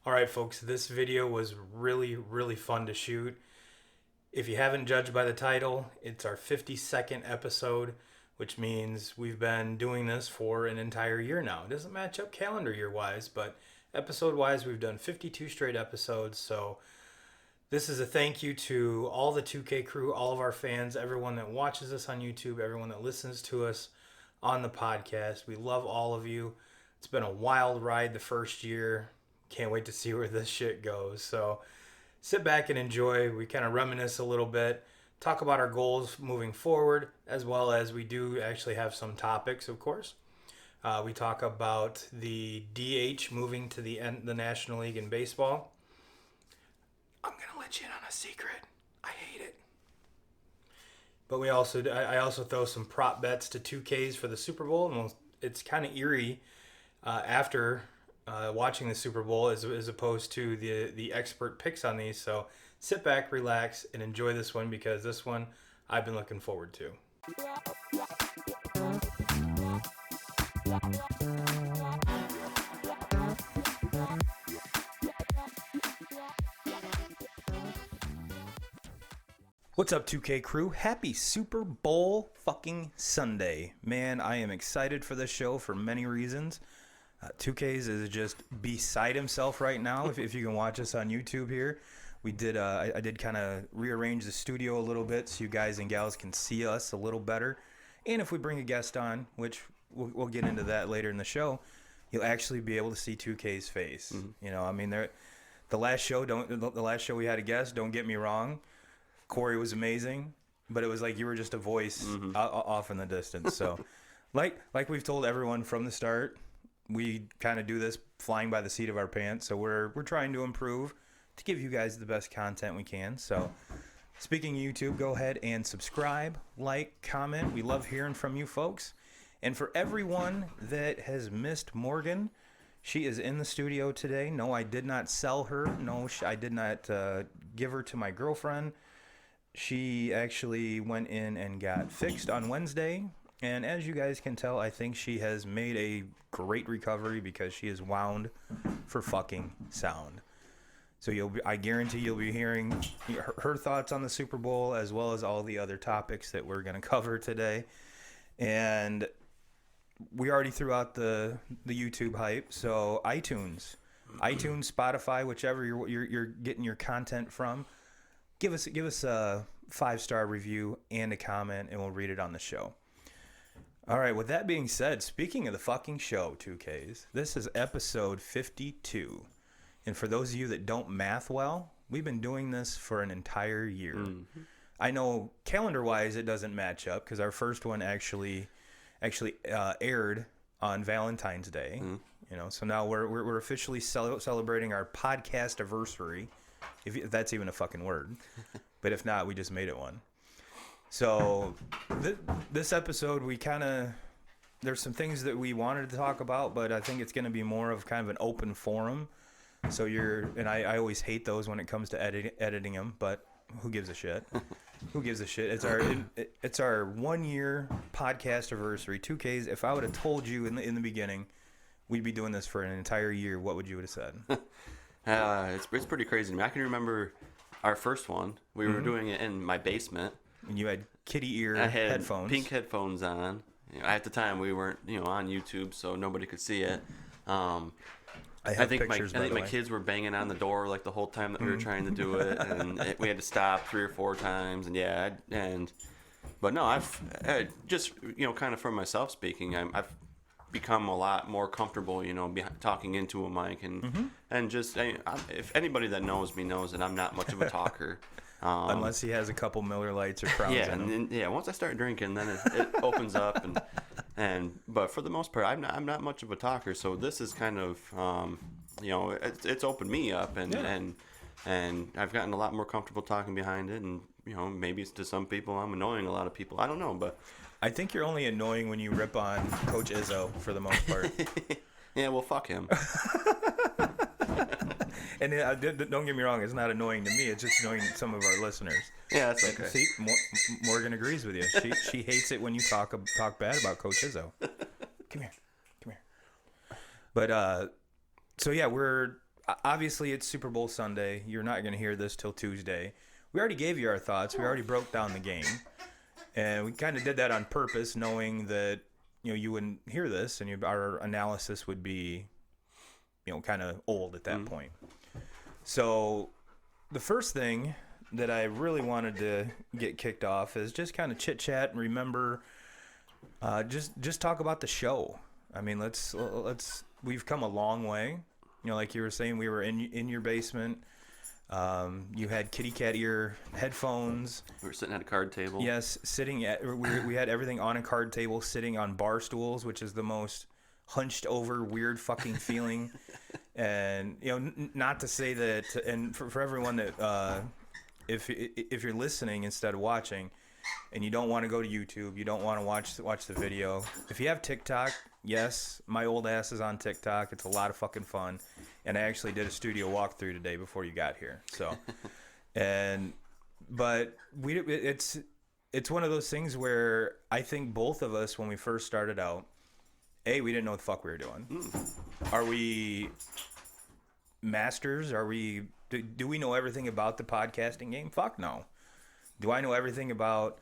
All right, folks, this video was really fun to shoot. If you haven't judged by the title, it's our 52nd episode, which means we've been doing this for an entire year now. It doesn't match up calendar year wise, but episode wise, we've done 52 straight episodes. So this is a thank you to all the 2K crew, all of our fans, everyone that watches us on YouTube, everyone that listens to us on the podcast. We love all of you. It's been a wild ride the first year. Can't wait to see where this shit goes. So sit back and enjoy. We kind of reminisce a little bit, talk about our goals moving forward, as well as we do actually have some topics, of course. We talk about the DH moving to the National League in baseball. I'm going to let you in on a secret. I hate it. But I also throw some prop bets to 2Ks for the Super Bowl. And it's kind of eerie after watching the Super Bowl as opposed to the expert picks on these. So sit back, relax, and enjoy this one because this one I've been looking forward to. What's up, 2K crew? Happy Super Bowl fucking Sunday. Man, I am excited for this show for many reasons. 2Ks is just beside himself right now. If you can watch us on YouTube here, I did kind of rearrange the studio a little bit so you guys and gals can see us a little better. And if we bring a guest on, which we'll get into that later in the show, you'll actually be able to see 2K's face. Mm-hmm. You know, I mean, the last show we had a guest. Don't get me wrong, Corey was amazing, but it was like you were just a voice off in the distance. So, like we've told everyone from the start. We kind of do this flying by the seat of our pants, so we're trying to improve to give you guys the best content we can. So, speaking of YouTube, go ahead and subscribe, like, comment. We love hearing from you folks. And for everyone that has missed Morgan, she is in the studio today. No, I did not sell her. No, I did not give her to my girlfriend. She actually went in and got fixed on Wednesday. And as you guys can tell, I think she has made a great recovery because she is wound for fucking sound. So I guarantee you'll be hearing her thoughts on the Super Bowl as well as all the other topics that we're going to cover today. And we already threw out the YouTube hype. So iTunes, Spotify, whichever you're getting your content from, give us a 5-star review and a comment, and we'll read it on the show. All right, with that being said, speaking of the fucking show, 2Ks, this is episode 52. And for those of you that don't math well, we've been doing this for an entire year. Mm-hmm. I know calendar-wise it doesn't match up because our first one actually aired on Valentine's Day. Mm-hmm. You know, so now we're officially celebrating our podcast anniversary, if that's even a fucking word. But if not, we just made it one. So this episode, there's some things that we wanted to talk about, but I think it's going to be more of kind of an open forum. So I always hate those when it comes to editing them, but who gives a shit? Who gives a shit? It's our 1 year podcast anniversary, 2Ks. If I would have told you in the beginning we'd be doing this for an entire year, what would you have said? It's pretty crazy to me. I can remember our first one. We were doing it in my basement. And you had kitty ear I had headphones. Pink headphones on. You know, at the time, we weren't on YouTube, so nobody could see it. I think my kids were banging on the door like the whole time that we were trying to do it, and we had to stop 3 or 4 times. And but no, I've just kind of for myself speaking, I've become a lot more comfortable, talking into a mic and just if anybody that knows me knows that I'm not much of a talker. Unless he has a couple Miller Lights or Crowns. Yeah, and once I start drinking, then it opens up, but for the most part, I'm not much of a talker. So this is kind of, it's opened me up, and I've gotten a lot more comfortable talking behind it, and maybe to some people I'm annoying a lot of people. I don't know, but I think you're only annoying when you rip on Coach Izzo for the most part. Yeah, well, fuck him. And don't get me wrong, it's not annoying to me. It's just annoying to some of our listeners. Yeah, that's okay. See, Morgan agrees with you. She hates it when you talk bad about Coach Izzo. Come here. But so yeah, obviously it's Super Bowl Sunday. You're not going to hear this till Tuesday. We already gave you our thoughts. We already broke down the game. And we kind of did that on purpose, knowing that, you wouldn't hear this and our analysis would be, kind of old at that point. So the first thing that I really wanted to get kicked off is just kind of chit chat and remember, just talk about the show. I mean, we've come a long way. Like you were saying, we were in your basement. You had kitty cat ear headphones. We were sitting at a card table. Yes, we had everything on a card table, sitting on bar stools, which is the most hunched over, weird fucking feeling. And not to say that, and for everyone that, if you're listening instead of watching, and you don't want to go to YouTube, you don't want to watch the video. If you have TikTok, yes, my old ass is on TikTok. It's a lot of fucking fun. And I actually did a studio walkthrough today before you got here. So, but it's one of those things where I think both of us, when we first started out, we didn't know what the fuck we were doing. Are we masters? Do we know everything about the podcasting game? Fuck no. Do I know everything about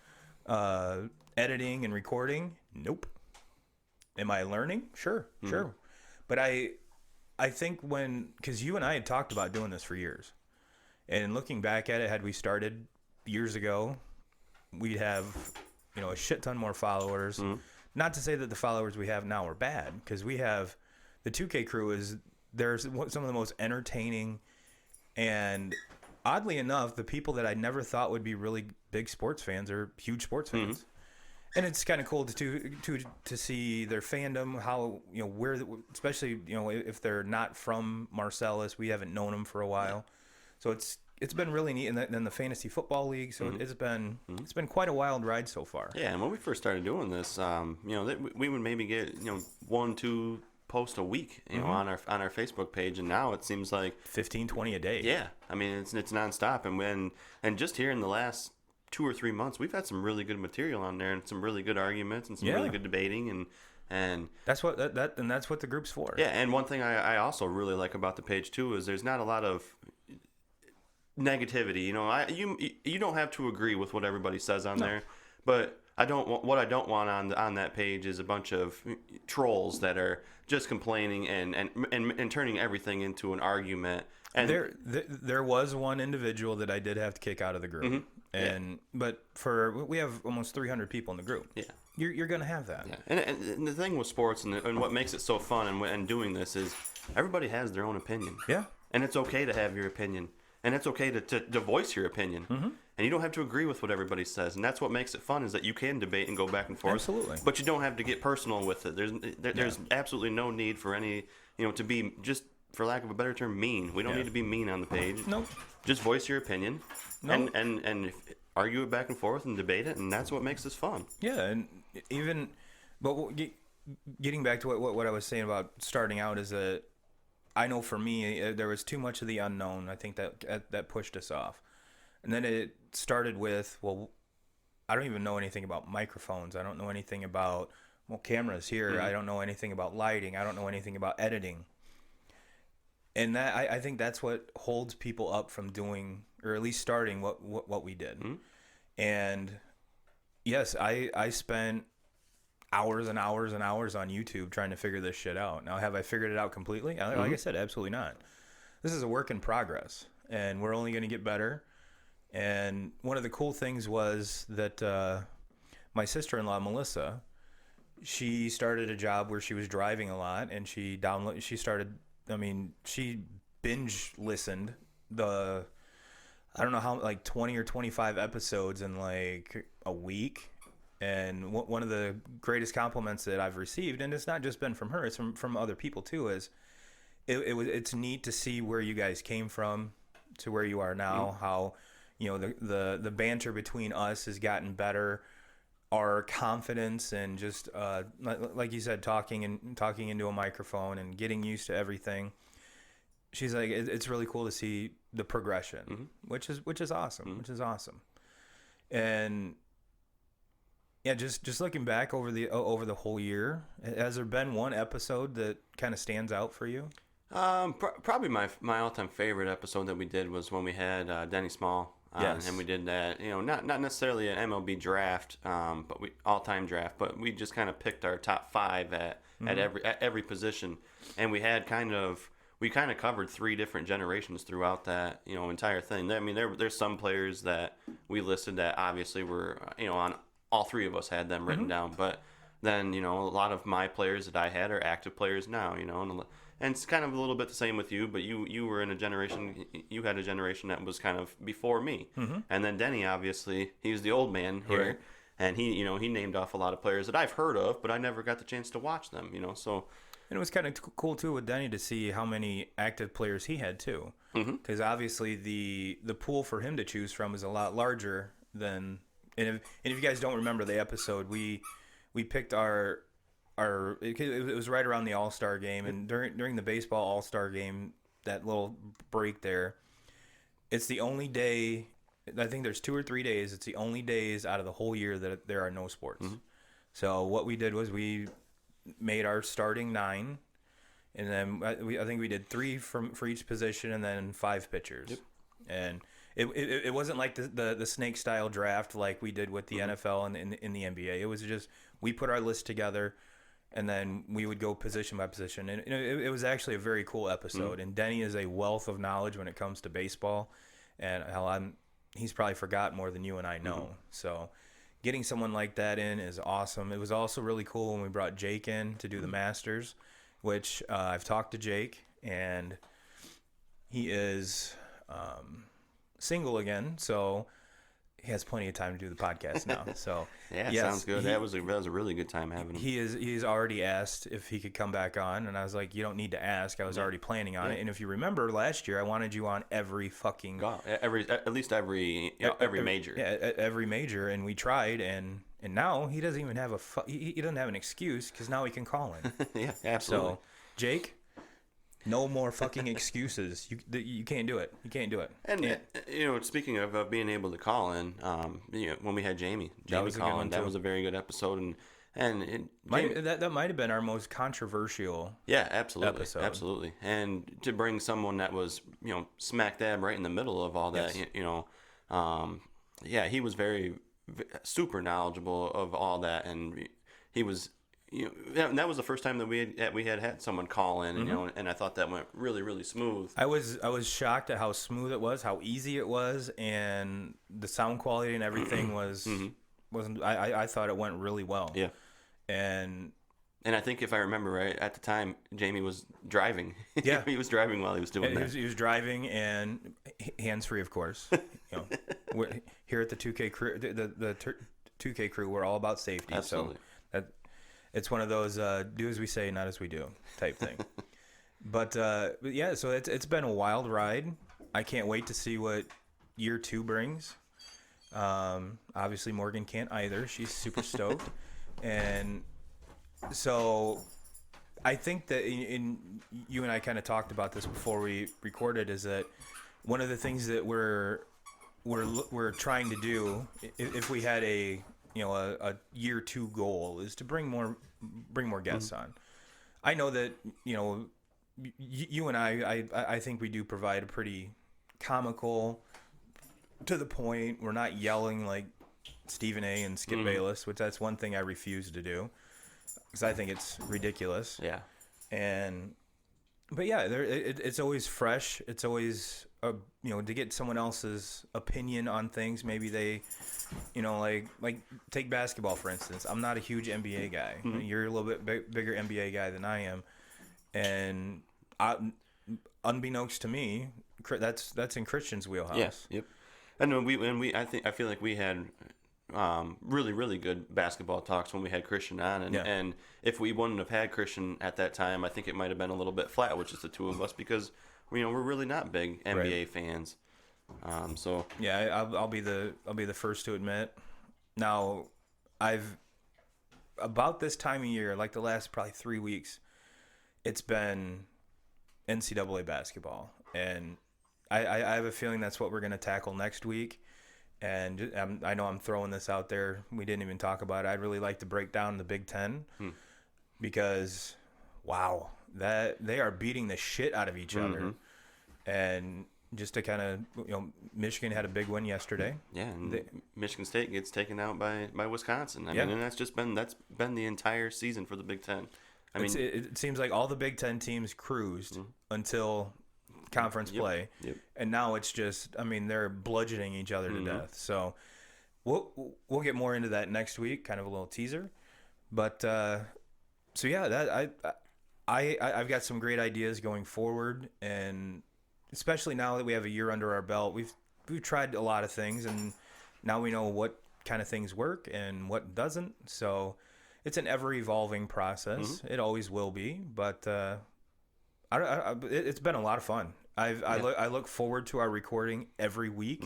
editing and recording? Nope. Am I learning? Sure. But I think because you and I had talked about doing this for years, and looking back at it, had we started years ago, we'd have, a shit ton more followers. Not to say that the followers we have now are bad, because we have the 2K crew there's some of the most entertaining, and oddly enough, the people that I never thought would be really big sports fans are huge sports fans. And it's kind of cool to see their fandom, how, where, especially, if they're not from Marcellus, we haven't known them for a while. So it's been really neat. And then the fantasy football league. So it's been quite a wild ride so far. Yeah. And when we first started doing this, we would maybe get, 1-2 posts a week, on our Facebook page. And now it seems like 15-20 a day. Yeah. I mean, it's nonstop. And just here in the last 2 or 3 months, we've had some really good material on there and some really good arguments and some really good debating and that's what that's what the group's for. Yeah, and one thing I also really like about the page too is there's not a lot of negativity. You don't have to agree with what everybody says on there, but I don't want on that page is a bunch of trolls that are just complaining and turning everything into an argument. And there was one individual that I did have to kick out of the group. But we have almost 300 people in the group. Yeah, you're gonna have that. Yeah, and the thing with sports and what makes it so fun and doing this is everybody has their own opinion. Yeah, and it's okay to have your opinion, and it's okay to voice your opinion. And you don't have to agree with what everybody says, and that's what makes it fun is that you can debate and go back and forth. Absolutely. But you don't have to get personal with it. There's absolutely no need for any to be, just for lack of a better term, mean. We don't need to be mean on the page. Nope. Just voice your opinion. And argue it back and forth and debate it, and that's what makes this fun. Yeah, and but getting back to what I was saying about starting out is that I know for me there was too much of the unknown. I think that pushed us off, and then it started with, I don't even know anything about microphones. I don't know anything about cameras here. I don't know anything about lighting. I don't know anything about editing. And that I think that's what holds people up from doing, or at least starting what we did. And yes, I spent hours and hours and hours on YouTube trying to figure this shit out. Now, have I figured it out completely? Like I said, absolutely not. This is a work in progress, and we're only going to get better. And one of the cool things was that my sister-in-law, Melissa, she started a job where she was driving a lot, and she binge listened I don't know how, like 20 or 25 episodes in like a week. And one of the greatest compliments that I've received, and it's not just been from her, it's from other people too, is it's neat to see where you guys came from to where you are now, how, the banter between us has gotten better. Our confidence and just like you said, talking into a microphone and getting used to everything. She's like, it's really cool to see the progression, which is awesome, And yeah, just looking back over the whole year, has there been one episode that kind of stands out for you? Probably my all-time favorite episode that we did was when we had Denny Small on, Yes. and we did that. Not necessarily an MLB draft, but we all-time draft, but we just kind of picked our top 5 at every position, and we kind of covered 3 different generations throughout that entire thing. I mean, there's some players that we listed that obviously were on all 3 of us had them written down, but then a lot of my players that I had are active players now, and it's kind of a little bit the same with you, but you were in a generation, you had a generation that was kind of before me. And then Denny, obviously, he was the old man here, right. And he named off a lot of players that I've heard of, but I never got the chance to watch them, so. And it was kind of cool, too, with Denny to see how many active players he had, too. Because obviously the pool for him to choose from is a lot larger than, and if you guys don't remember the episode, we picked it was right around the All-Star game, and during the baseball All-Star game, that little break there, it's the only day, I think there's 2 or 3 days, it's the only days out of the whole year that there are no sports. So what we did was we made our starting 9, and then I think we did 3 for each position, and then 5 pitchers. Yep. And it wasn't like the snake style draft like we did with the NFL and in the NBA. It was just we put our list together, and then we would go position by position. And it was actually a very cool episode. And Denny is a wealth of knowledge when it comes to baseball, and he's probably forgot more than you and I know. So getting someone like that in is awesome. It was also really cool when we brought Jake in to do the Masters, which I've talked to Jake, and he is single again, so he has plenty of time to do the podcast now. So yeah, yes, sounds good. That was a really good time having him. He's already asked if he could come back on, and I was like, you don't need to ask. I was already planning on it. And if you remember last year, I wanted you on every fucking at least every major. Yeah, every major, and we tried, and now he doesn't even have he doesn't have an excuse because now he can call in. Yeah, absolutely. So Jake, no more fucking excuses. You can't do it. You can't do it. And speaking of being able to call in, when we had Jamie call in, that was a very good episode, that might have been our most controversial. Yeah, absolutely, episode. Absolutely. And to bring someone that was smack dab right in the middle of all that, yes. He was very super knowledgeable of all that, and he was. And that was the first time that we had someone call in, and I thought that went really, really smooth. I was shocked at how smooth it was, how easy it was, and the sound quality and everything wasn't. I thought it went really well. Yeah, and I think if I remember right, at the time Jamie was driving. Yeah, he was driving while he was doing that. He was driving and hands free, of course. We're, here at the 2K crew, the 2K crew, we're all about safety. Absolutely. So it's one of those do as we say, not as we do type thing. But yeah, so it's been a wild ride. I can't wait to see what year 2 brings. Obviously, Morgan can't either. She's super stoked. And so I think that you and I kind of talked about this before we recorded, is that one of the things that we're trying to do, if we had a year 2 goal, is to bring more guests on. I know that you and I think we do provide a pretty comical, to the point, we're not yelling like Stephen A. and Skip Bayless, which that's one thing I refuse to do because I think it's ridiculous. Yeah. But yeah, it's always fresh. It's always to get someone else's opinion on things. Maybe they, like take basketball for instance. I'm not a huge NBA guy. You're a little bit bigger NBA guy than I am, and unbeknownst to me, that's in Christian's wheelhouse. Yes. Yep. I know I feel like we had really, really good basketball talks when we had Christian on, and if we wouldn't have had Christian at that time, I think it might have been a little bit flat with just the two of us because we're really not big NBA fans. So yeah, I'll be the first to admit. Now, about this time of year, like the last probably 3 weeks, it's been NCAA basketball, and I have a feeling that's what we're going to tackle next week. And I know I'm throwing this out there. We didn't even talk about it. I'd really like to break down the Big Ten because, wow, that they are beating the shit out of each other. And just to kind of, Michigan had a big win yesterday. Yeah, and Michigan State gets taken out by Wisconsin. I mean, and that's been the entire season for the Big Ten. I mean, it seems like all the Big Ten teams cruised until conference play, and now it's just, I mean, they're bludgeoning each other to death. So we'll get more into that next week, kind of a little teaser. But so yeah, that I've got some great ideas going forward, and especially now that we have a year under our belt, we've tried a lot of things, and now we know what kind of things work and what doesn't. So it's an ever evolving process. It always will be, but it's been a lot of fun. I look forward to our recording every week,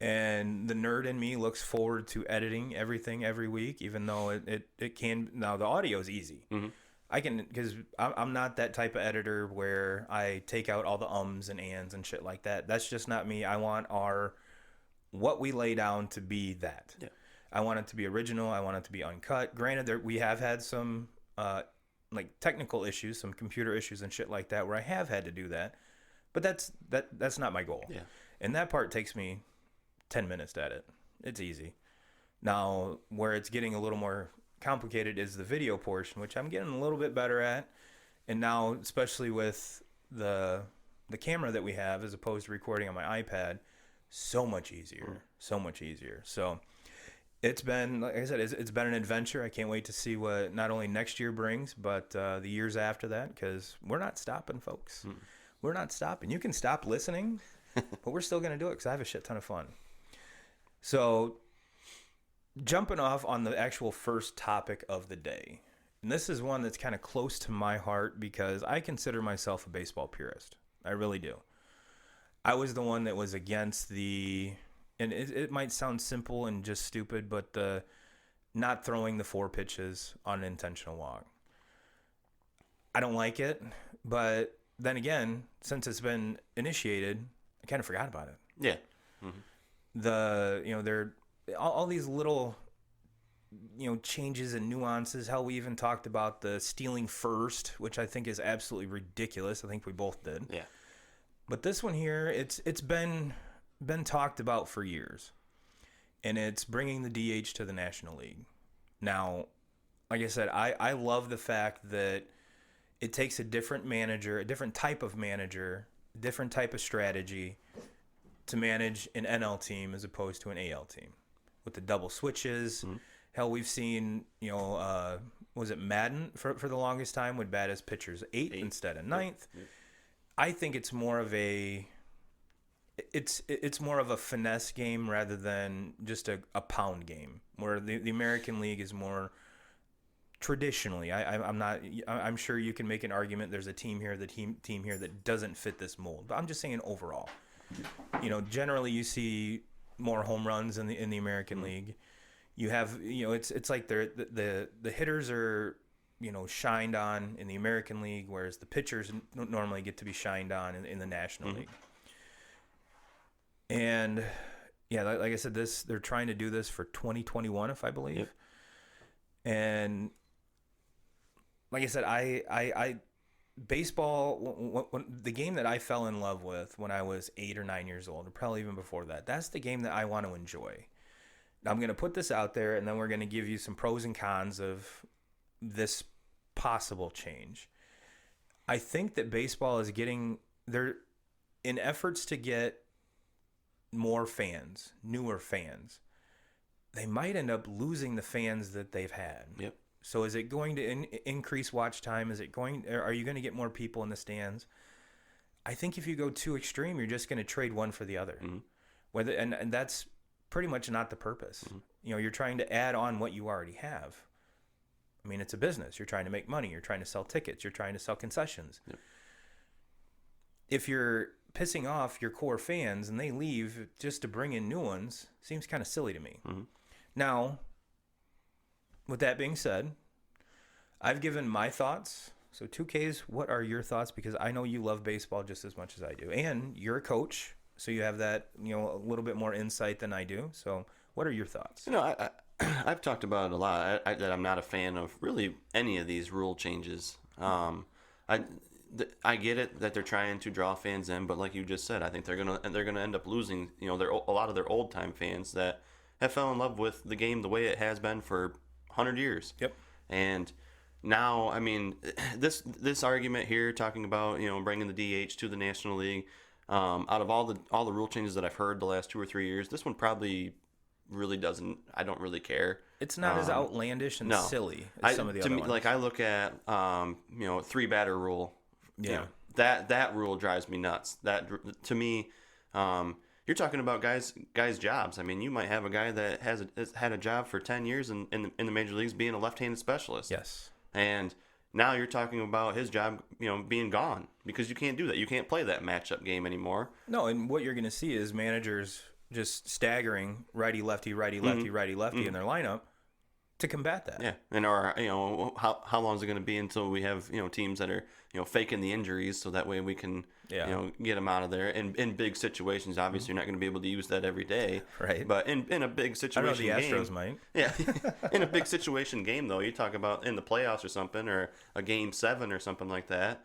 and the nerd in me looks forward to editing everything every week, even though it can. Now the audio is easy. I can, because I'm not that type of editor where I take out all the ums and ands and shit like that. That's just not me. I want what we lay down to be that. Yeah. I want it to be original. I want it to be uncut. Granted, we have had some like technical issues, some computer issues and shit like that, where I have had to do that. But that's not my goal. Yeah. And that part takes me 10 minutes to edit. It's easy. Now, where it's getting a little more complicated is the video portion, which I'm getting a little bit better at. And now, especially with the camera that we have, as opposed to recording on my iPad, so much easier. So it's been, like I said, it's been an adventure. I can't wait to see what not only next year brings, but the years after that, because we're not stopping, folks. We're not stopping. You can stop listening, but we're still going to do it because I have a shit ton of fun. So jumping off on the actual first topic of the day, and this is one that's kind of close to my heart because I consider myself a baseball purist. I really do. I was the one that was against and it might sound simple and just stupid, but the not throwing the 4 pitches on an intentional walk. I don't like it, but then again, since it's been initiated, I kind of forgot about it. Yeah. They're all these little, changes and nuances. How we even talked about the stealing first, which I think is absolutely ridiculous. I think we both did. Yeah. But this one here, it's been talked about for years, and it's bringing the DH to the National League. Now, like I said, I love the fact that it takes a different manager, a different type of manager, a different type of strategy to manage an NL team as opposed to an AL team. With the double switches. Hell, we've seen, was it Madden for the longest time would bat as pitchers 8 instead of 9th. Yep. I think it's more of it's more of a finesse game rather than just a pound game, where the American League is more traditionally. I'm sure you can make an argument there's a team here, team here that doesn't fit this mold. But I'm just saying overall. Generally you see more home runs in the American League. You have, it's like the hitters are, shined on in the American League, whereas the pitchers normally get to be shined on in the National League. And yeah, like I said, they're trying to do this for 2021, if I believe. Yep. And like I said, I baseball, the game that I fell in love with when I was 8 or 9 years old, or probably even before that, that's the game that I want to enjoy. Now, I'm going to put this out there, and then we're going to give you some pros and cons of this possible change. I think that baseball is getting there in efforts to get more fans, newer fans. They might end up losing the fans that they've had. Yep. So is it going to increase watch time? Are you going to get more people in the stands? I think if you go too extreme, you're just going to trade one for the other. And that's pretty much not the purpose. You're trying to add on what you already have. I mean, it's a business. You're trying to make money. You're trying to sell tickets. You're trying to sell concessions. Yep. If you're pissing off your core fans and they leave just to bring in new ones, seems kind of silly to me. Now, with that being said, I've given my thoughts. So 2Ks, what are your thoughts? Because I know you love baseball just as much as I do. And you're a coach, so you have that, a little bit more insight than I do. So what are your thoughts? I've talked about it a lot, that I'm not a fan of really any of these rule changes. I get it that they're trying to draw fans in, but like you just said, I think they're gonna end up losing. A lot of their old time fans that have fell in love with the game the way it has been for 100 years. Yep. And now, I mean, this argument here talking about bringing the DH to the National League, out of all the rule changes that I've heard the last 2 or 3 years, this one probably really doesn't. I don't really care. It's not as outlandish and silly as some of the other ones. Like I look at 3-batter rule. Yeah. That rule drives me nuts. That to me, you're talking about guys' jobs. I mean, you might have a guy that has had a job for 10 years in the major leagues being a left-handed specialist. Yes. And now you're talking about his job, being gone because you can't do that. You can't play that matchup game anymore. No, and what you're going to see is managers just staggering righty lefty righty lefty righty lefty in their lineup to combat that. Yeah, and how long is it going to be until we have teams that are faking the injuries so that way we can get them out of there in big situations. Obviously, you're not going to be able to use that every day, right? But in a big situation, I know the Astros might. Yeah, in a big situation game though, you talk about in the playoffs or something, or a game 7 or something like that.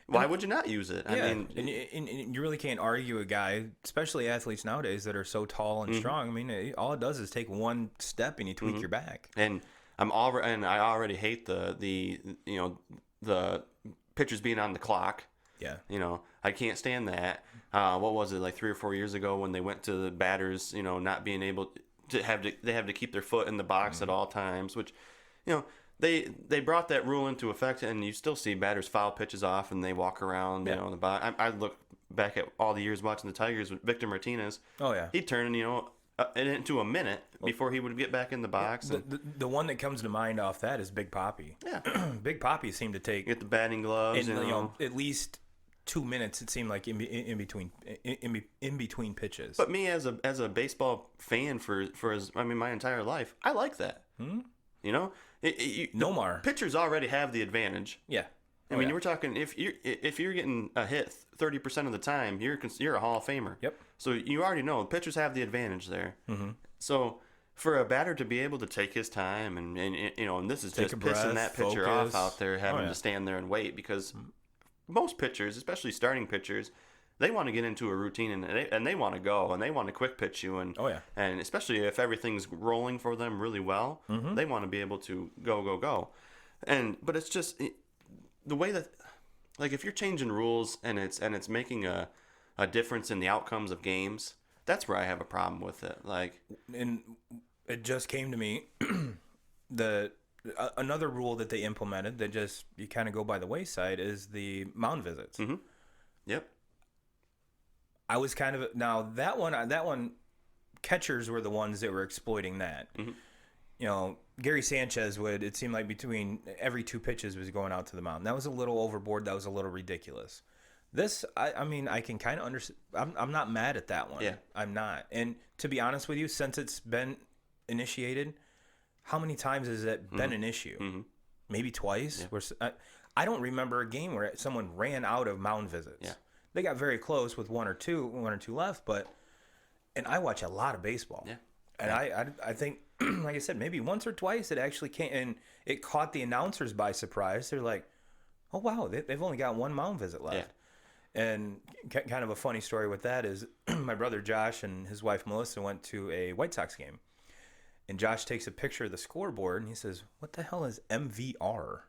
Why would you not use it? Yeah, I mean, and you really can't argue a guy, especially athletes nowadays that are so tall and strong. I mean, all it does is take one step and you tweak your back. And I already hate the pitchers being on the clock. Yeah. I can't stand that. What was it, like 3 or 4 years ago when they went to the batters, not being able to have to keep their foot in the box at all times, which, They brought that rule into effect, and you still see batters foul pitches off, and they walk around, in the box. I look back at all the years watching the Tigers with Victor Martinez. Oh yeah, he'd turn into a minute before he would get back in the box. Yeah. The one that comes to mind off that is Big Papi. Yeah, Big Papi seemed to get the batting gloves, and at least 2 minutes. It seemed like in between pitches. But me as a baseball fan for my entire life, I like that. Nomar pitchers already have the advantage. Yeah, I mean, we're talking if you're getting a hit 30% of the time, you're a Hall of Famer. Yep. So you already know pitchers have the advantage there. Mm-hmm. So for a batter to be able to take his time and this is just pissing that pitcher off out there, having to stand there and wait, because most pitchers, especially starting pitchers, they want to get into a routine and they want to go and they want to quick pitch you and especially if everything's rolling for them really well, they want to be able to go. But it's just the way that, like, if you're changing rules and it's making a difference in the outcomes of games, that's where I have a problem with it. Like, and it just came to me another rule that they implemented that just you kind of go by the wayside is the mound visits. Mm-hmm. Yep. I was kind of that one catchers were the ones that were exploiting that. Mm-hmm. Gary Sanchez it seem like between every 2 pitches was going out to the mound. That was a little overboard. That was a little ridiculous. This, I mean, I can kind of understand. I'm not mad at that one. Yeah. I'm not. And to be honest with you, since it's been initiated, how many times has it been an issue? Mm-hmm. Maybe twice. Yeah. Where I don't remember a game where someone ran out of mound visits. Yeah. They got very close with one or two left, and I watch a lot of baseball. Yeah. And I think, like I said, maybe once or twice it actually came, and it caught the announcers by surprise. They're like, oh, wow, they've only got 1 mound visit left. Yeah. And kind of a funny story with that is my brother Josh and his wife Melissa went to a White Sox game. And Josh takes a picture of the scoreboard, and he says, what the hell is MVR?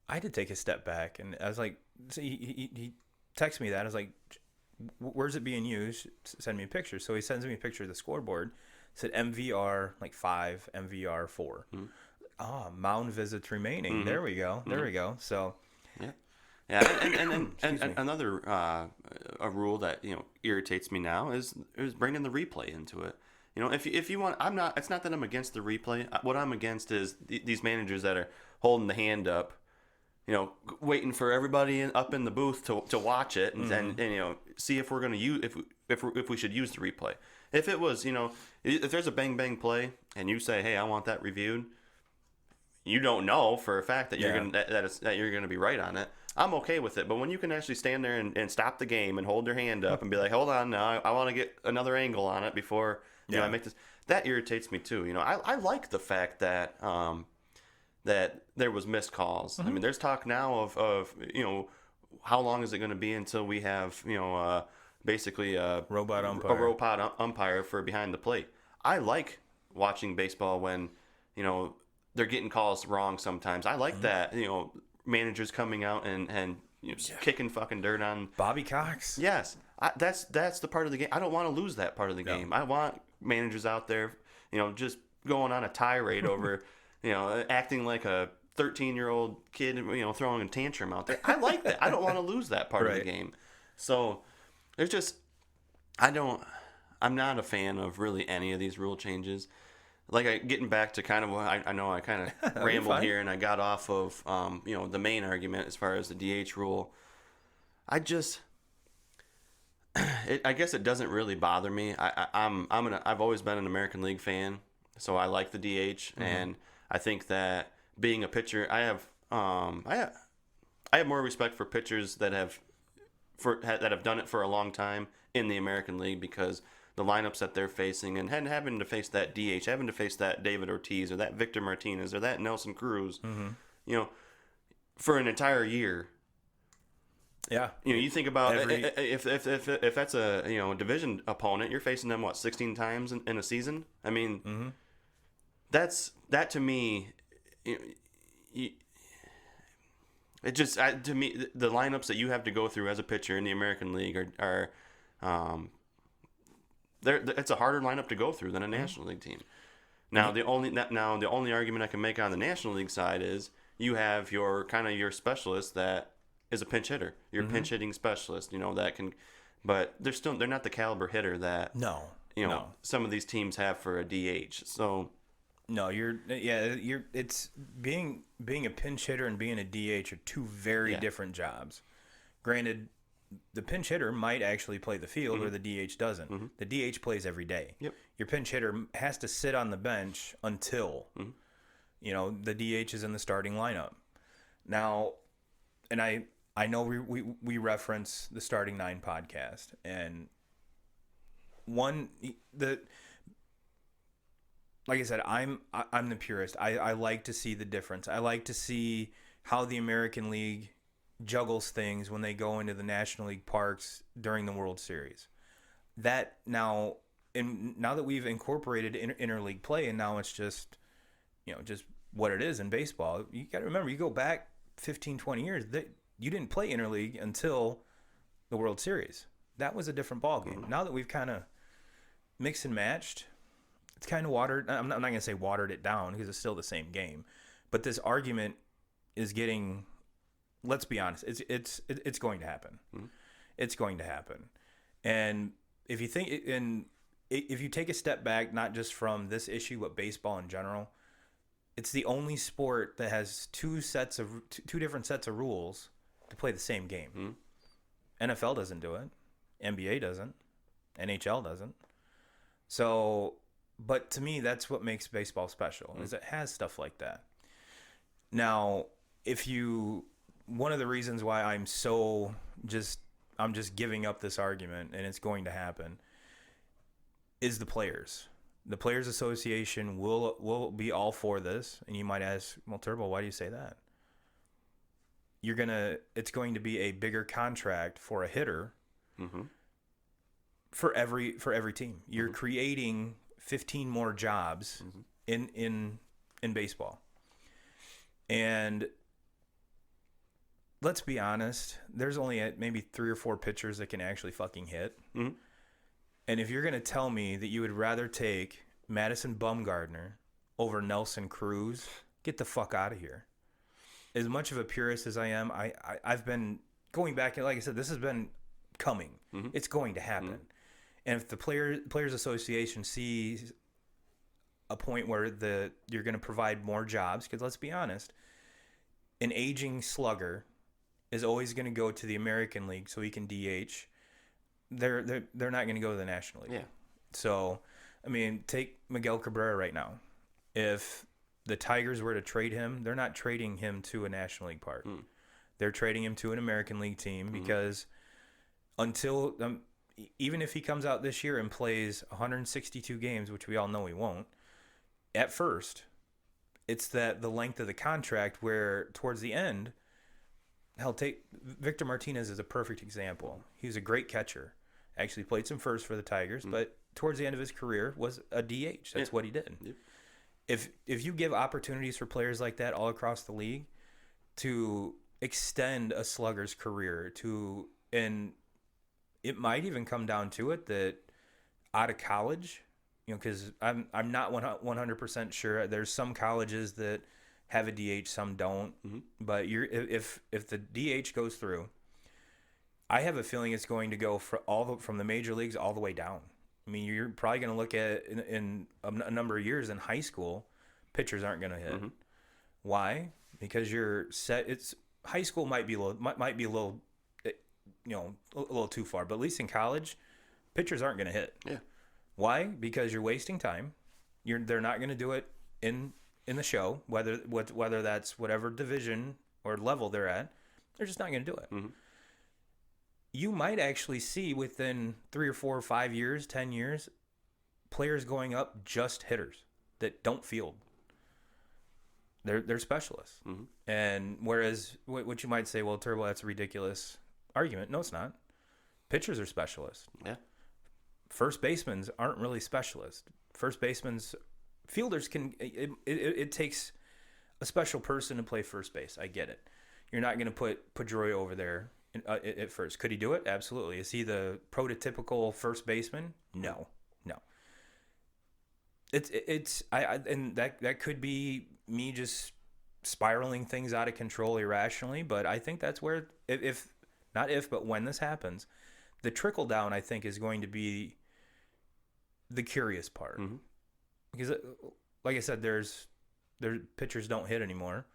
I had to take a step back, and I was like, so he texted me that. I was like, where's it being used? Send me a picture. So he sends me a picture of the scoreboard. It said MVR like 5, MVR 4. Mm-hmm. Mound visits remaining. Mm-hmm. There we go. There we go. So, yeah, and another a rule that irritates me now is bringing the replay into it. If you want, it's not that I'm against the replay. What I'm against is these managers that are holding the hand up, waiting for everybody up in the booth to watch it and see if we're going to use if we should use the replay. If it was, if there's a bang bang play and you say, hey, I want that reviewed, you don't know for a fact that you're going to be right on it. I'm okay with it, but when you can actually stand there and stop the game and hold your hand up and be like, hold on now, I want to get another angle on it before I make this. That irritates me too. I like the fact that that there was missed calls. I mean, there's talk now of how long is it going to be until we have basically a robot umpire for behind the plate. I like watching baseball when they're getting calls wrong sometimes. I like that managers coming out and kicking fucking dirt on Bobby Cox. Yes, that's the part of the game. I don't want to lose that part of the game. I want managers out there, just going on a tirade over, acting like a 13-year-old kid, throwing a tantrum out there. I like that. I don't want to lose that part of the game. So there's just, I'm not a fan of really any of these rule changes. Like getting back to kind of what I know I kind of rambled here and I got off of the main argument as far as the DH rule. I guess it doesn't really bother me. I've always been an American League fan, so I like the DH, and I think that being a pitcher, I have more respect for pitchers that have done it for a long time in the American League, because the lineups that they're facing and having to face that DH, having to face that David Ortiz or that Victor Martinez or that Nelson Cruz, for an entire year. Yeah. You think about if that's a division opponent, you're facing them 16 times in a season. I mean, that to me, it just to me the lineups that you have to go through as a pitcher in the American League are it's a harder lineup to go through than a National League team. Now the only argument I can make on the National League side is you have your specialist that is a pinch hitter. Your pinch hitting specialist, that can, but they're not the caliber hitter that some of these teams have for a DH. So no, it's being a pinch hitter and being a DH are two very different jobs. Granted, the pinch hitter might actually play the field where the DH doesn't. The DH plays every day. Yep. Your pinch hitter has to sit on the bench until the DH is in the starting lineup. Now, and I know we reference the Starting Nine podcast, and like I said, I'm the purist. I like to see the difference. I like to see how the American League juggles things when they go into the National League parks during the World Series. That now that we've incorporated interleague play, and now it's just what it is in baseball. You got to remember, you go back 15, 20 years, you didn't play interleague until the World Series. That was a different ballgame. Now that we've kind of mixed and matched, it's kind of watered. I'm not going to say watered it down, because it's still the same game. But this argument is getting, let's be honest, it's going to happen. It's going to happen. And if you take a step back, not just from this issue, but baseball in general, it's the only sport that has two different sets of rules to play the same game. NFL doesn't do it. NBA doesn't. NHL doesn't. So, but to me, that's what makes baseball special, is it has stuff like that. Now, one of the reasons why I'm just giving up this argument, and it's going to happen, is the players. The Players Association will be all for this, and you might ask, well, Turbo, why do you say that? It's going to be a bigger contract for a hitter for every team. You're creating 15 more jobs in baseball. And let's be honest, there's only maybe 3 or 4 pitchers that can actually fucking hit. And if you're going to tell me that you would rather take Madison Bumgarner over Nelson Cruz, get the fuck out of here. As much of a purist as I am, I've been going back, and like I said, this has been coming. It's going to happen. And if the Players Association sees a point where you're going to provide more jobs, because let's be honest, an aging slugger is always going to go to the American League so he can DH. They're not going to go to the National League. Yeah. So, I mean, take Miguel Cabrera right now. If the Tigers were to trade him, they're not trading him to a National League park. They're trading him to an American League team, because until even if he comes out this year and plays 162 games, which we all know he won't, at first, it's that the length of the contract where towards the end, hell, take Victor Martinez is a perfect example. He was a great catcher. Actually played some first for the Tigers, but towards the end of his career was a DH. That's what he did. Yep. If you give opportunities for players like that all across the league to extend a slugger's career and it might even come down to it that out of college, because I'm not 100% sure. There's some colleges that have a DH, some don't. Mm-hmm. But if the DH goes through, I have a feeling it's going to go from the major leagues all the way down. I mean, you're probably going to look at in a number of years in high school, pitchers aren't going to hit. Mm-hmm. Why? Because you're set. It's high school might be a little, a little too far, but at least in college, pitchers aren't going to hit. Yeah. Why? Because you're wasting time. They're not going to do it in the show, whether that's whatever division or level they're at. They're just not going to do it. Mm-hmm. You might actually see within 3 or 4 or 5 years, 10 years, players going up just hitters that don't field. They're specialists. Mm-hmm. And whereas what you might say, well, Turbo, that's a ridiculous argument. No, it's not. Pitchers are specialists. Yeah. First basemen aren't really specialists. Fielders can. It takes a special person to play first base. I get it. You're not going to put Pedroia over there at first. Could he do it? Absolutely. Is he the prototypical first baseman? No. And that could be me just spiraling things out of control irrationally. But I think that's where but when this happens, the trickle down I think is going to be the curious part. Mm-hmm. Because, like I said, their pitchers don't hit anymore.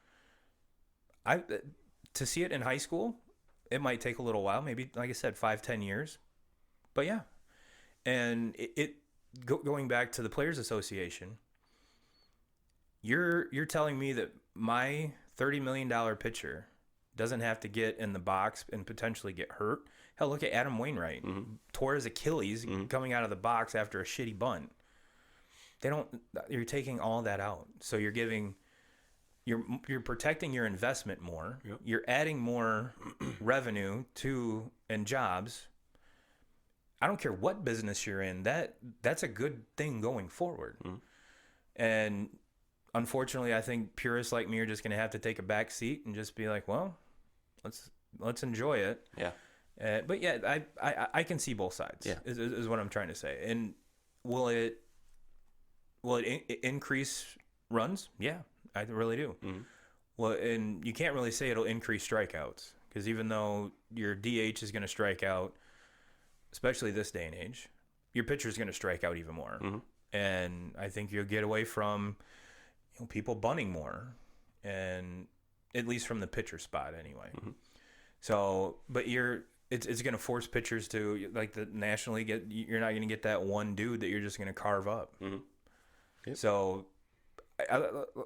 To see it in high school, it might take a little while, maybe, like I said, 5-10 years. But yeah, and going back to the Players Association, you're telling me that my $30 million pitcher doesn't have to get in the box and potentially get hurt? Hell, look at Adam Wainwright. Mm-hmm. Tore his Achilles coming out of the box after a shitty bunt. You're taking all that out. So you're protecting your investment more. Yep. You're adding more revenue and jobs. I don't care what business you're in. That's a good thing going forward. Mm-hmm. And unfortunately, I think purists like me are just going to have to take a back seat and just be like, well, let's enjoy it. Yeah. But yeah, I can see both sides. Yeah. Is what I'm trying to say. And will it increase runs? Yeah, I really do. Mm-hmm. Well, and you can't really say it'll increase strikeouts, because even though your DH is going to strike out, especially this day and age, your pitcher is going to strike out even more. Mm-hmm. And I think you'll get away from people bunting more, and at least from the pitcher spot anyway. Mm-hmm. So, but it's going to force pitchers to, like the National League, you're not going to get that one dude that you're just going to carve up. Mm-hmm. Yep. So,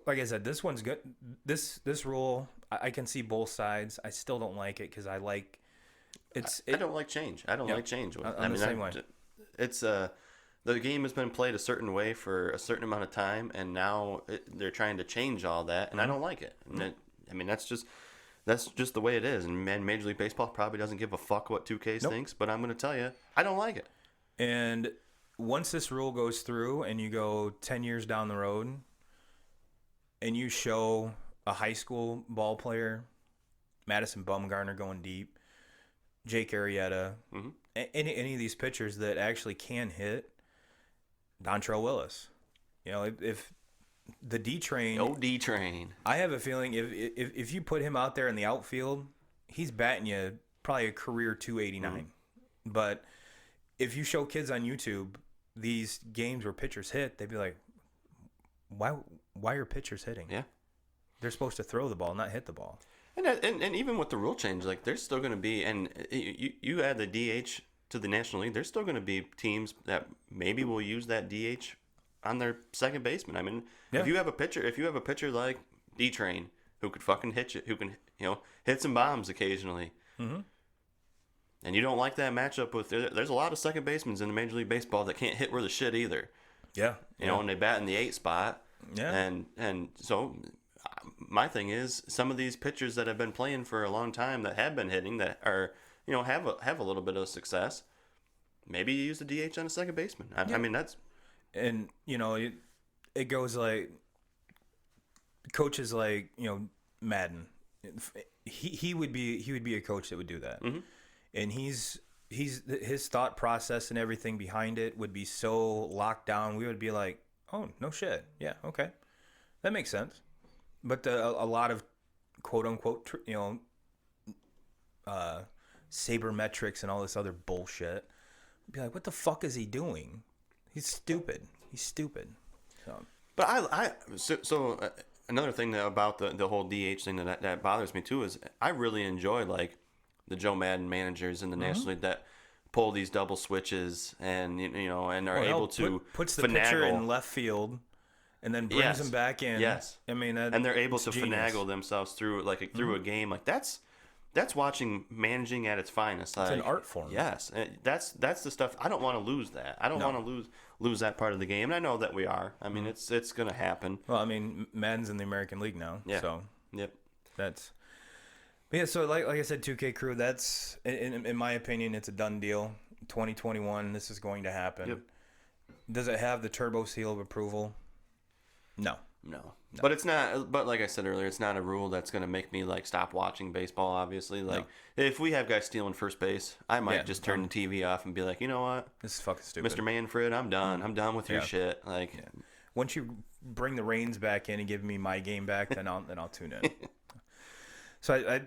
like I said, this one's good. This rule, I can see both sides. I still don't like it because I don't like change. I don't like change. I'm the same way. It's the game has been played a certain way for a certain amount of time, and now they're trying to change all that, and I don't like it. And that's just the way it is. And Major League Baseball probably doesn't give a fuck what 2K thinks, but I'm going to tell you, I don't like it. And once this rule goes through and you go 10 years down the road and you show a high school ball player, Madison Bumgarner going deep, Jake Arrieta, mm-hmm. any of these pitchers that actually can hit, Dontrelle Willis. If the D-Train... Oh, D-Train. I have a feeling if you put him out there in the outfield, he's batting you probably a career 289. Mm-hmm. But if you show kids on YouTube these games where pitchers hit, they'd be like, why are pitchers hitting? Yeah. They're supposed to throw the ball, not hit the ball. And even with the rule change, like there's still going to be, and you add the DH to the National League, there's still going to be teams that maybe will use that DH on their second baseman. I mean, if you have a pitcher like D-Train who could fucking hit you, who can hit some bombs occasionally, mm-hmm. and you don't like that matchup with, there's a lot of second basemen in the Major League Baseball that can't hit worth a shit either. Yeah. And they bat in the 8 spot. Yeah. And so my thing is, some of these pitchers that have been playing for a long time that have been hitting, that are, have a little bit of success, maybe you use the DH on a second baseman. I mean, that's... And, it goes like coaches like, Madden. He would be a coach that would do that. Mm-hmm. And his thought process and everything behind it would be so locked down. We would be like, oh, no shit. Yeah, okay. That makes sense. But a lot of quote unquote, sabermetrics and all this other bullshit, be like, what the fuck is he doing? He's stupid. So. But so another thing about the whole DH thing that bothers me too is I really enjoy like the Joe Madden managers in the National League that pull these double switches and and are able to puts the pitcher in left field and then brings him back in. Yes, I mean, and they're able to finagle themselves through through a game. Like that's watching managing at its finest. It's an art form. Yes, that's the stuff. I don't want to lose that. I don't want to lose that part of the game. And I know that we are. I mean, it's going to happen. Well, I mean, Madden's in the American League now. Yeah. So yep. So like I said, 2K Crew. That's in my opinion, it's a done deal. 2021, this is going to happen. Yep. Does it have the turbo seal of approval? No. But it's not. But like I said earlier, it's not a rule that's going to make me like stop watching baseball. Obviously, like if we have guys stealing first base, I might just turn the TV off and be like, you know what, this is fucking stupid, Mr. Manfred. I'm done. I'm done with your shit. Like, once you bring the reins back in and give me my game back, then I'll tune in. So I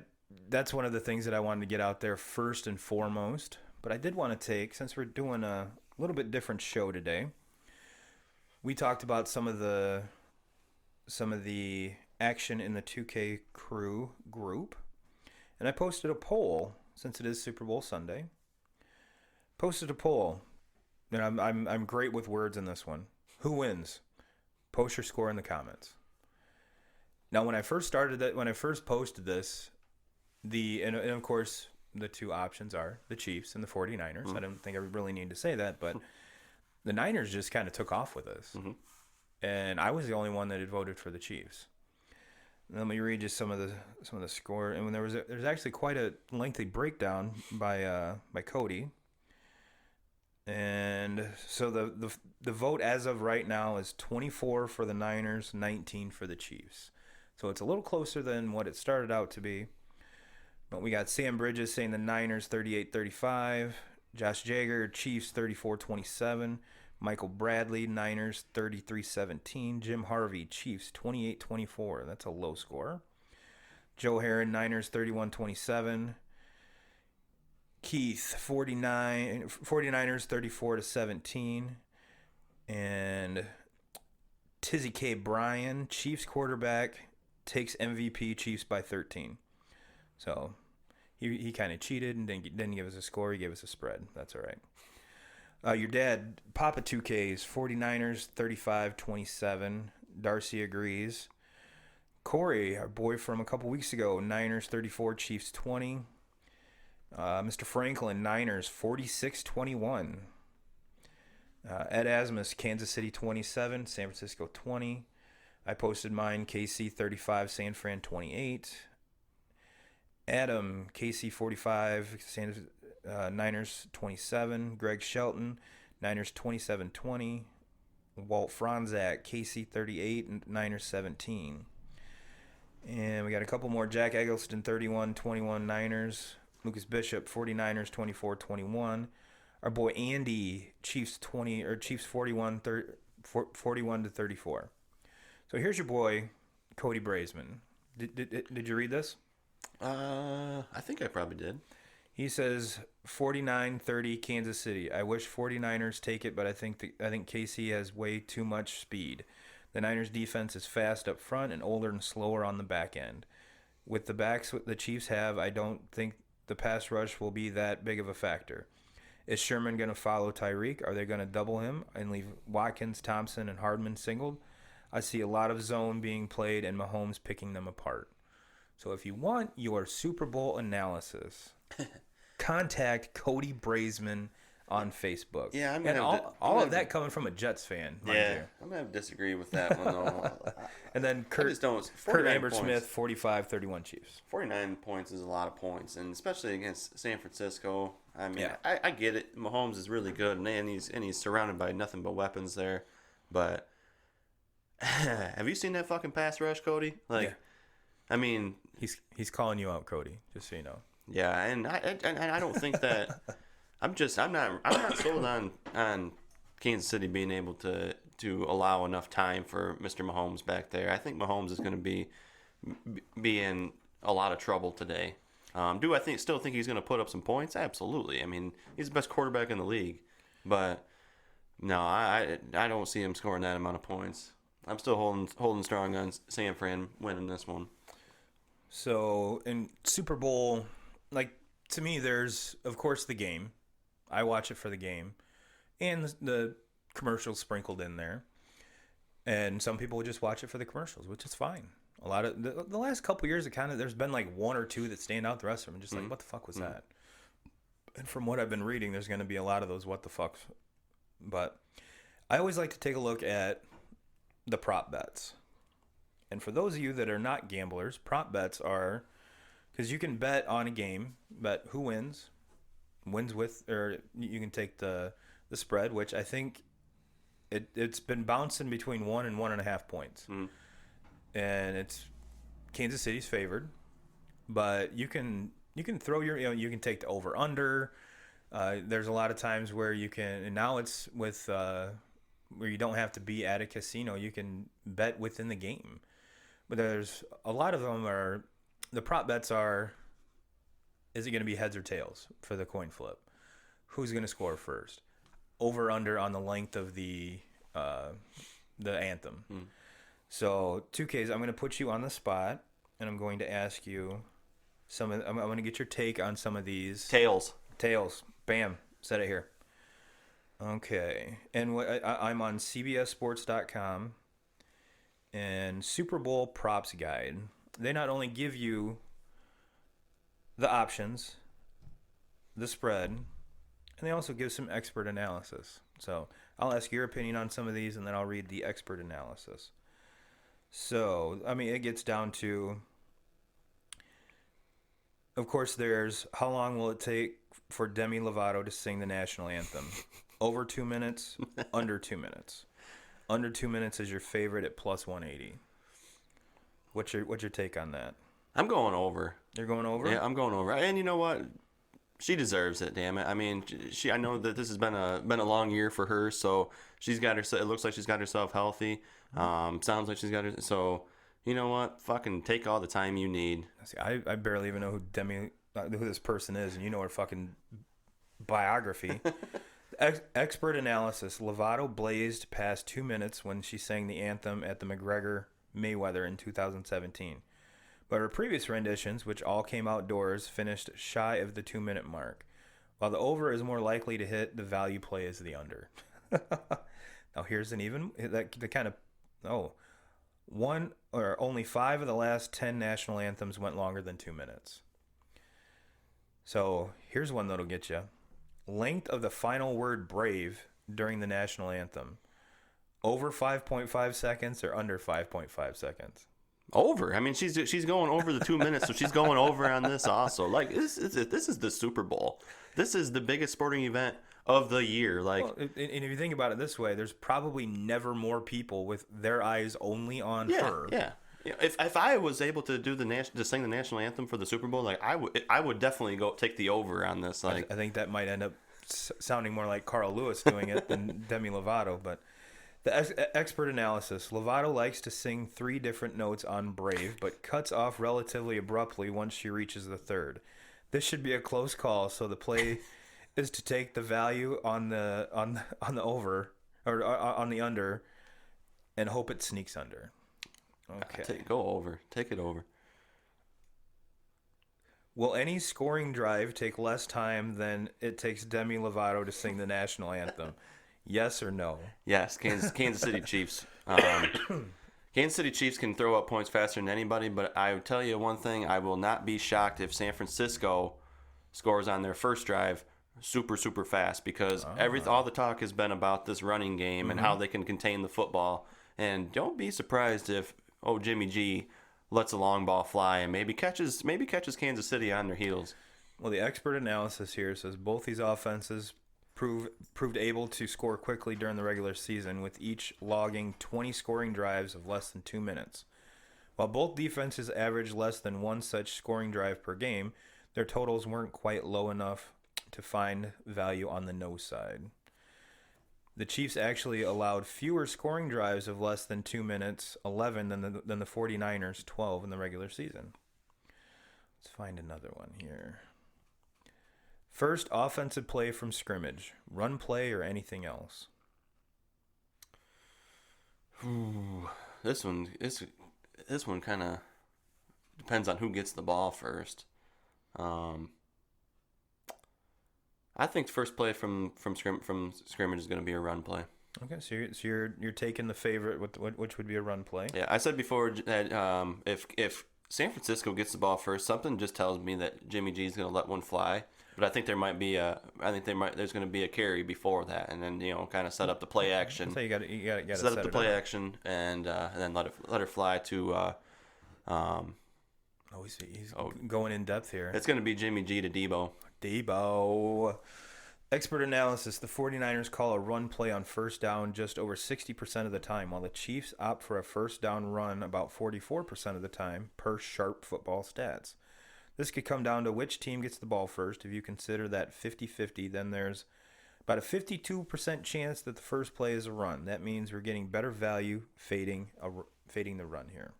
that's one of the things that I wanted to get out there first and foremost. But I did want to take, since we're doing a little bit different show today, we talked about some of the action in the 2K Crew group, and I posted a poll, since it is Super Bowl Sunday. Posted a poll, and I'm great with words in this one. Who wins? Post your score in the comments. Now, when I first posted this, and of course the two options are the Chiefs and the 49ers. Mm-hmm. I don't think I really need to say that, but the Niners just kind of took off with this. Mm-hmm. And I was the only one that had voted for the Chiefs. Let me read just some of the score. And when there's actually quite a lengthy breakdown by Cody. And so the vote as of right now is 24 for the Niners, 19 for the Chiefs. So it's a little closer than what it started out to be. But we got Sam Bridges saying the Niners 38-35, Josh Jager, Chiefs 34-27, Michael Bradley, Niners 33-17, Jim Harvey, Chiefs 28-24. That's a low score. Joe Heron, Niners 31-27. Keith 49ers 34-17. And Tizzy K. Bryan, Chiefs quarterback, takes MVP, Chiefs by 13. So he kind of cheated and didn't give us a score. He gave us a spread. That's all right. Your dad, Papa 2K's 49ers 35-27. Darcy agrees. Corey, our boy from a couple weeks ago, Niners 34, Chiefs 20. Mr. Franklin, Niners 46-21. Ed Asmus, Kansas City 27, San Francisco 20. I posted mine, KC 35, San Fran 28. Adam, KC 45, Niners 27. Greg Shelton, Niners 27-20. Walt Franzak, KC 38, Niners 17. And we got a couple more. Jack Eggleston 31-21 Niners. Lucas Bishop 49ers 24-21. Our boy Andy, Chiefs 41-34. So here's your boy Cody Braisman. Did you read this? I think I probably did. He says 49-30 Kansas City. I wish 49ers take it, but I think KC has way too much speed. The Niners defense is fast up front and older and slower on the back end. With the backs the Chiefs have, I don't think the pass rush will be that big of a factor. Is Sherman going to follow Tyreek? Are they going to double him and leave Watkins, Thompson, and Hardman singled? I see a lot of zone being played and Mahomes picking them apart. So if you want your Super Bowl analysis, contact Cody Braisman on Facebook. Yeah, I'm and all of that coming from a Jets fan. Yeah, I'm gonna disagree with that one though. And then Kurt Ambersmith, 45, 31 Chiefs. 49 points is a lot of points, and especially against San Francisco. I mean, yeah. I get it. Mahomes is really good, and he's surrounded by nothing but weapons there. But have you seen that fucking pass rush, Cody? Like, yeah. I mean, he's calling you out, Cody. Just so you know. Yeah, and I don't think that. I'm not sold on Kansas City being able to allow enough time for Mr. Mahomes back there. I think Mahomes is going to be in a lot of trouble today. Do I still think he's going to put up some points? Absolutely. I mean, he's the best quarterback in the league, but no, I don't see him scoring that amount of points. I'm still holding strong on San Fran winning this one. So in Super Bowl, like, to me, there's of course the game. I watch it for the game, and the commercials sprinkled in there. And some people just watch it for the commercials, which is fine. A lot of the last couple years, there's been like one or two that stand out. The rest of them just like, what the fuck was that? And from what I've been reading, there's going to be a lot of those what the fucks. But I always like to take a look at the prop bets. And for those of you that are not gamblers, prop bets are, because you can bet on a game, bet who wins with, or you can take the spread, which I think it's been bouncing between 1 and 1.5 points. And it's Kansas City's favored, but you can throw you can take the over under. There's a lot of times where you can, and now it's with where you don't have to be at a casino. You can bet within the game, but there's a lot of them are the prop bets are. Is it going to be heads or tails for the coin flip? Who's going to score first? Over under on the length of the anthem. So 2Ks, I'm going to put you on the spot, and I'm going to ask you I'm going to get your take on some of these. Tails. Bam. Set it here. Okay. And I'm on CBSSports.com and Super Bowl Props Guide. They not only give you the options, the spread, and they also give some expert analysis. So I'll ask your opinion on some of these, and then I'll read the expert analysis. So, I mean, it gets down to, of course, there's how long will it take for Demi Lovato to sing the national anthem? Over 2 minutes, under 2 minutes. Under 2 minutes is your favorite at plus 180. What's your take on that? I'm going over. You're going over? Yeah, I'm going over. And you know what? She deserves it, damn it. I mean, I know that this has been a long year for her, so she's got her. It looks like she's got herself healthy. Sounds like she's got her. So, you know what? Fucking take all the time you need. See, I barely even know who this person is, and you know her fucking biography. Expert analysis. Lovato blazed past 2 minutes when she sang the anthem at the McGregor-Mayweather in 2017. But her previous renditions, which all came outdoors, finished shy of the 2 minute mark. While the over is more likely to hit, the value play is the under. Now here's an even only 5 of the last 10 national anthems went longer than 2 minutes. So here's one that'll get you. Length of the final word brave during the national anthem. Over 5.5 seconds or under 5.5 seconds? Over. I mean, she's going over the 2 minutes, so she's going over on this also. Like, this is the Super Bowl. This is the biggest sporting event of the year. Like, well, and if you think about it this way, there's probably never more people with their eyes only on her. Yeah. If I was able to do to sing the national anthem for the Super Bowl, like I would definitely go take the over on this. Like, I think that might end up sounding more like Carl Lewis doing it than Demi Lovato, but. The expert analysis. Lovato likes to sing 3 different notes on Brave, but cuts off relatively abruptly once she reaches the third. This should be a close call, so the play is to take the value on the over or on the under, and hope it sneaks under. Okay, go over. Take it over. Will any scoring drive take less time than it takes Demi Lovato to sing the national anthem? Yes or no? Yes, Kansas City Chiefs. Kansas City Chiefs can throw up points faster than anybody, but I will tell you one thing. I will not be shocked if San Francisco scores on their first drive super fast because all the talk has been about this running game and how they can contain the football. And don't be surprised if Jimmy G lets a long ball fly and maybe catches Kansas City on their heels. Well, the expert analysis here says both these offenses proved able to score quickly during the regular season, with each logging 20 scoring drives of less than 2 minutes. While both defenses averaged less than one such scoring drive per game, their totals weren't quite low enough to find value on the no side. The Chiefs actually allowed fewer scoring drives of less than 2 minutes, 11, than the 49ers, 12 in the regular season. Let's find another one here. First offensive play from scrimmage, run play or anything else? Ooh, this one kind of depends on who gets the ball first. I think first play from scrimmage is going to be a run play. Okay, so you're taking the favorite, which would be a run play. Yeah, I said before that if San Francisco gets the ball first, something just tells me that Jimmy G is going to let one fly. But I think there's going to be a carry before that, and then kind of set up the play action. So you got to set up the play action, and then let her fly to. He's going in depth here. It's going to be Jimmy G to Debo. Expert analysis: the 49ers call a run play on first down just over 60% of the time, while the Chiefs opt for a first down run about 44% of the time, per Sharp Football Stats. This could come down to which team gets the ball first. If you consider that 50-50, then there's about a 52% chance that the first play is a run. That means we're getting better value fading the run here.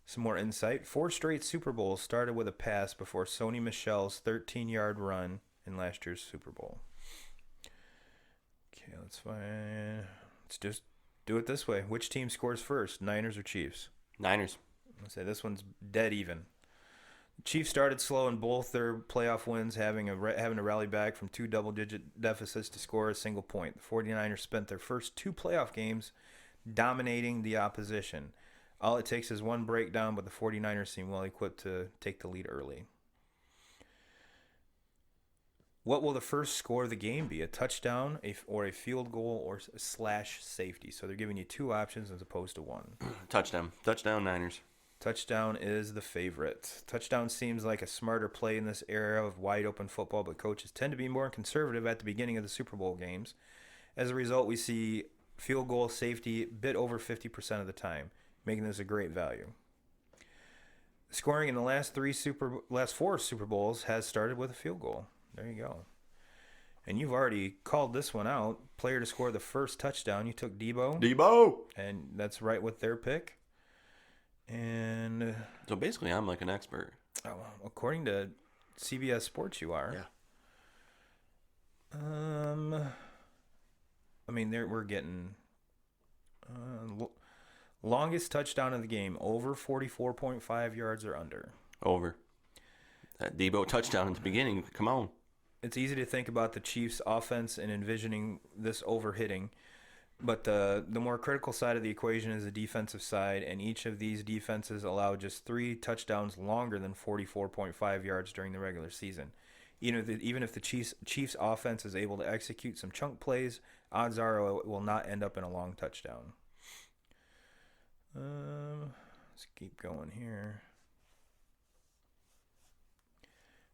Some more insight. 4 straight Super Bowls started with a pass before Sony Michel's 13-yard run in last year's Super Bowl. Okay, let's just do it this way. Which team scores first, Niners or Chiefs? Niners. Let's say this one's dead even. Chiefs started slow in both their playoff wins, having to rally back from 2 double-digit deficits to score a single point. The 49ers spent their first 2 playoff games dominating the opposition. All it takes is one breakdown, but the 49ers seem well equipped to take the lead early. What will the first score of the game be? A touchdown, or a field goal, or / safety? So they're giving you 2 options as opposed to 1. Touchdown. Touchdown, Niners. Touchdown is the favorite. Touchdown seems like a smarter play in this era of wide open football, but coaches tend to be more conservative at the beginning of the Super Bowl games. As a result, we see field goal safety a bit over 50% of the time, making this a great value. Scoring in the last 4 Super Bowls has started with a field goal. There you go. And you've already called this one out. Player to score the first touchdown, you took Debo. And that's right with their pick. And so basically, I'm like an expert. According to CBS Sports, you are. Yeah. We're getting longest touchdown of the game, over 44.5 yards or under. Over. That Debo touchdown at the beginning. Come on. It's easy to think about the Chiefs' offense and envisioning this overhitting. But the more critical side of the equation is the defensive side, and each of these defenses allowed just 3 touchdowns longer than 44.5 yards during the regular season. Even if the Chiefs' offense is able to execute some chunk plays, odds are it will not end up in a long touchdown. Let's keep going here.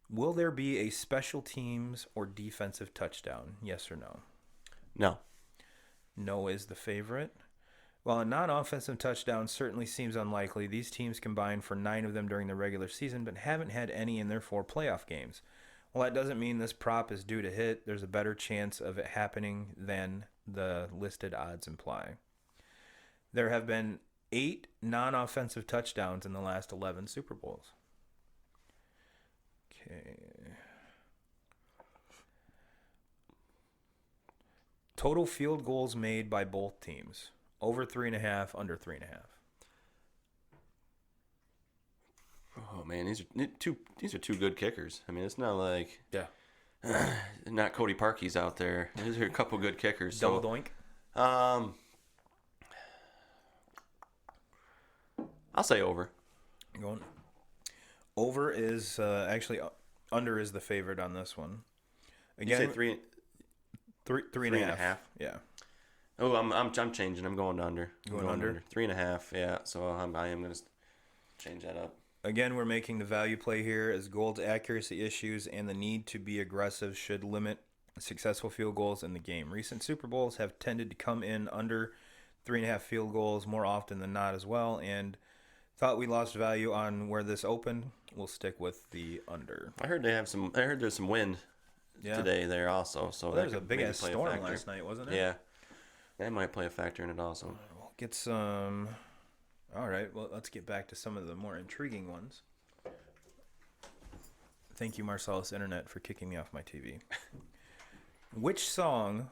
Will there be a special teams or defensive touchdown? Yes or no? No. No is the favorite. While a non-offensive touchdown certainly seems unlikely, these teams combined for 9 of them during the regular season, but haven't had any in their 4 playoff games. While that doesn't mean this prop is due to hit, there's a better chance of it happening than the listed odds imply. There have been 8 non-offensive touchdowns in the last 11 Super Bowls. Okay. Total field goals made by both teams. Over 3.5, under 3.5. Oh man, these are two good kickers. I mean, it's not like not Cody Parkey's out there. These are a couple good kickers. Double doink. I'll say over. Over is actually under is the favorite on this one. Again, you say three and a half. Yeah. Oh, I'm changing. I'm going under. Going under? 3.5. Yeah. So I am going to change that up. Again, we're making the value play here as Gould's accuracy issues and the need to be aggressive should limit successful field goals in the game. Recent Super Bowls have tended to come in under 3.5 field goals more often than not as well, and thought we lost value on where this opened. We'll stick with the under. I heard there's some wind today there also. So there was a big ass storm last night, wasn't it? Yeah. That might play a factor in it also. We'll get some. All right, well, let's get back to some of the more intriguing ones. Thank you, Marcellus Internet, for kicking me off my TV. Which song?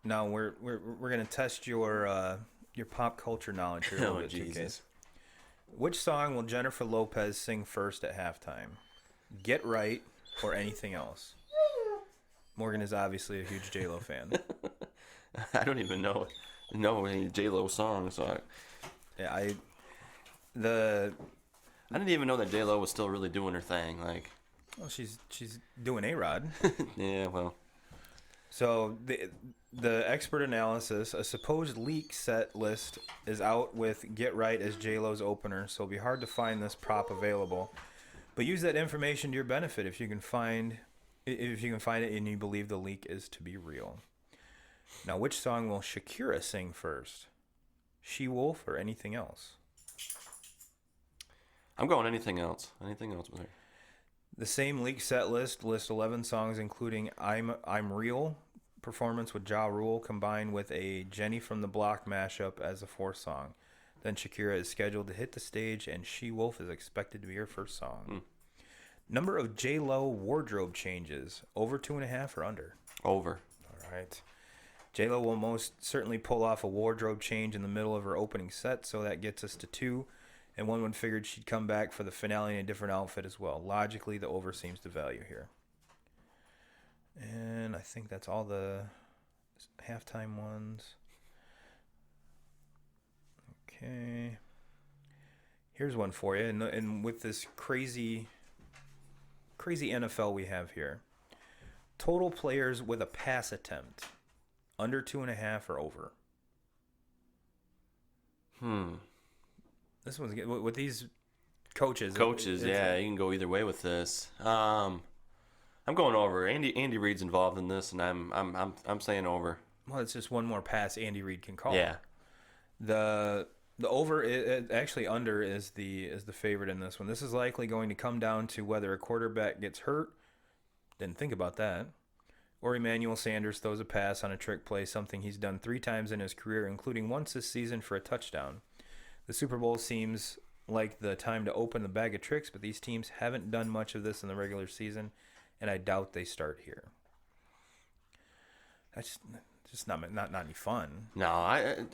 Now we're gonna test your pop culture knowledge here a little bit, Jesus. Which song will Jennifer Lopez sing first at halftime? Get Right or anything else? Morgan is obviously a huge J-Lo fan. I don't even know any J-Lo songs. So I didn't even know that J-Lo was still really doing her thing. Like, well, she's doing A-Rod. Yeah, well. So the expert analysis, a supposed leak set list is out with Get Right as J-Lo's opener, so it'll be hard to find this prop available. But use that information to your benefit if you can find it and you believe the leak is to be real. Now, which song will Shakira sing first? She Wolf or anything else? I'm going anything else. Anything else with her. The same leak set list lists 11 songs, including I'm Real performance with Ja Rule, combined with a Jenny from the Block mashup as a fourth song. Then Shakira is scheduled to hit the stage, and She Wolf is expected to be her first song. Number of J-Lo wardrobe changes, over 2.5 or under? Over. All right. J-Lo will most certainly pull off a wardrobe change in the middle of her opening set, so that gets us to 2. And one would figured she'd come back for the finale in a different outfit as well. Logically, the over seems to value here. And I think that's all the halftime ones. Okay. Here's one for you. And with this crazy NFL we have here. Total players with a pass attempt. Under 2.5 or over? This one's good. With these coaches. Yeah, you can go either way with this. I'm going over. Andy Reid's involved in this, and I'm saying over. Well, it's just one more pass Andy Reid can call. Yeah. The over, actually under is the favorite in this one. This is likely going to come down to whether a quarterback gets hurt. Didn't think about that. Or Emmanuel Sanders throws a pass on a trick play, something he's done 3 times in his career, including once this season for a touchdown. The Super Bowl seems like the time to open the bag of tricks, but these teams haven't done much of this in the regular season, and I doubt they start here. That's just not any fun. No, I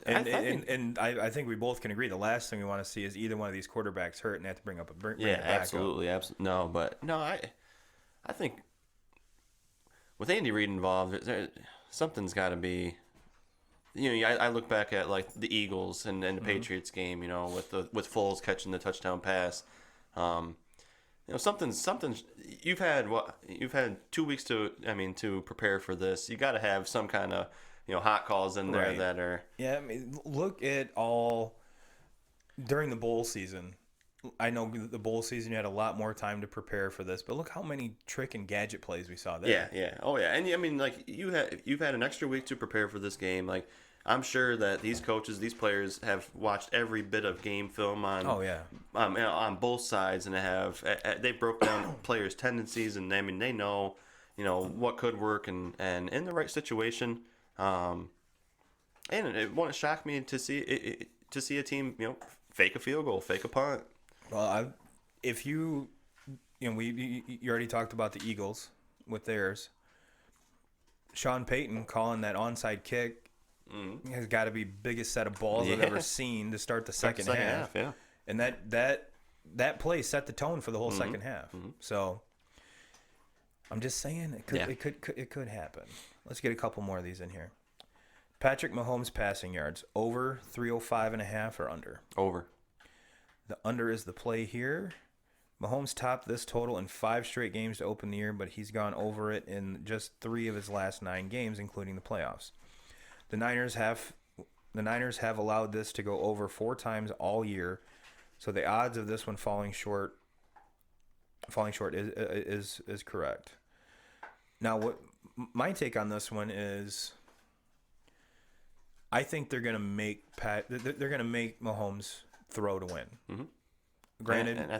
think we both can agree the last thing we want to see is either one of these quarterbacks hurt and they have to bring it back absolutely, up. Absolutely. No, but no, I think with Andy Reid involved, something's got to be. I look back at like the Eagles and the Patriots game, with Foles catching the touchdown pass. Something. You've had 2 weeks to prepare for this. You got to have some kind of hot calls in there that are. Yeah, I mean, look at all during the bowl season. I know the bowl season you had a lot more time to prepare for this, but look how many trick and gadget plays we saw there. Yeah. Oh yeah, and I mean like you've had an extra week to prepare for this game. Like I'm sure that these coaches, these players have watched every bit of game film on. Oh yeah. On both sides, and they broke down players' tendencies, and I mean they know what could work and in the right situation. And it won't shock me to see a team fake a field goal, fake a punt. Well, you already talked about the Eagles with theirs. Sean Payton calling that onside kick has got to be biggest set of balls I've ever seen to start the second half. Yeah. And that play set the tone for the whole second half. So I'm just saying it could happen. Let's get a couple more of these in here. Patrick Mahomes passing yards over 305.5 or under? Over. The under is the play here. Mahomes topped this total in 5 straight games to open the year, but he's gone over it in just 3 of his last 9 games, including the playoffs. The Niners have allowed this to go over 4 times all year, so the odds of this one falling short is correct. Now, what my take on this one is, I think they're gonna make Mahomes throw to win. Mm-hmm. Granted, and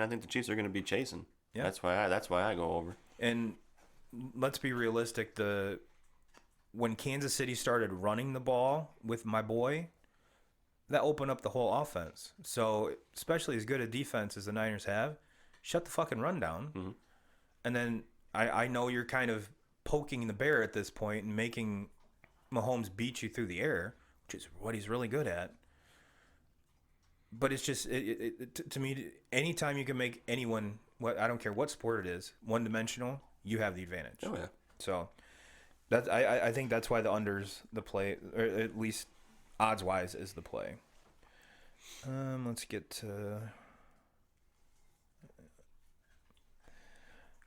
I think the Chiefs are gonna be chasing. Yeah. That's why I go over. And let's be realistic. When Kansas City started running the ball with my boy, that opened up the whole offense. So, especially as good a defense as the Niners have, shut the fucking run down. Mm-hmm. And then I know you're kind of poking the bear at this point and making Mahomes beat you through the air, which is what he's really good at. But it's just, to me, anytime you can make anyone, I don't care what sport it is, one-dimensional, you have the advantage. Oh, yeah. So I think that's why the under's the play, or at least odds-wise is the play. Let's get to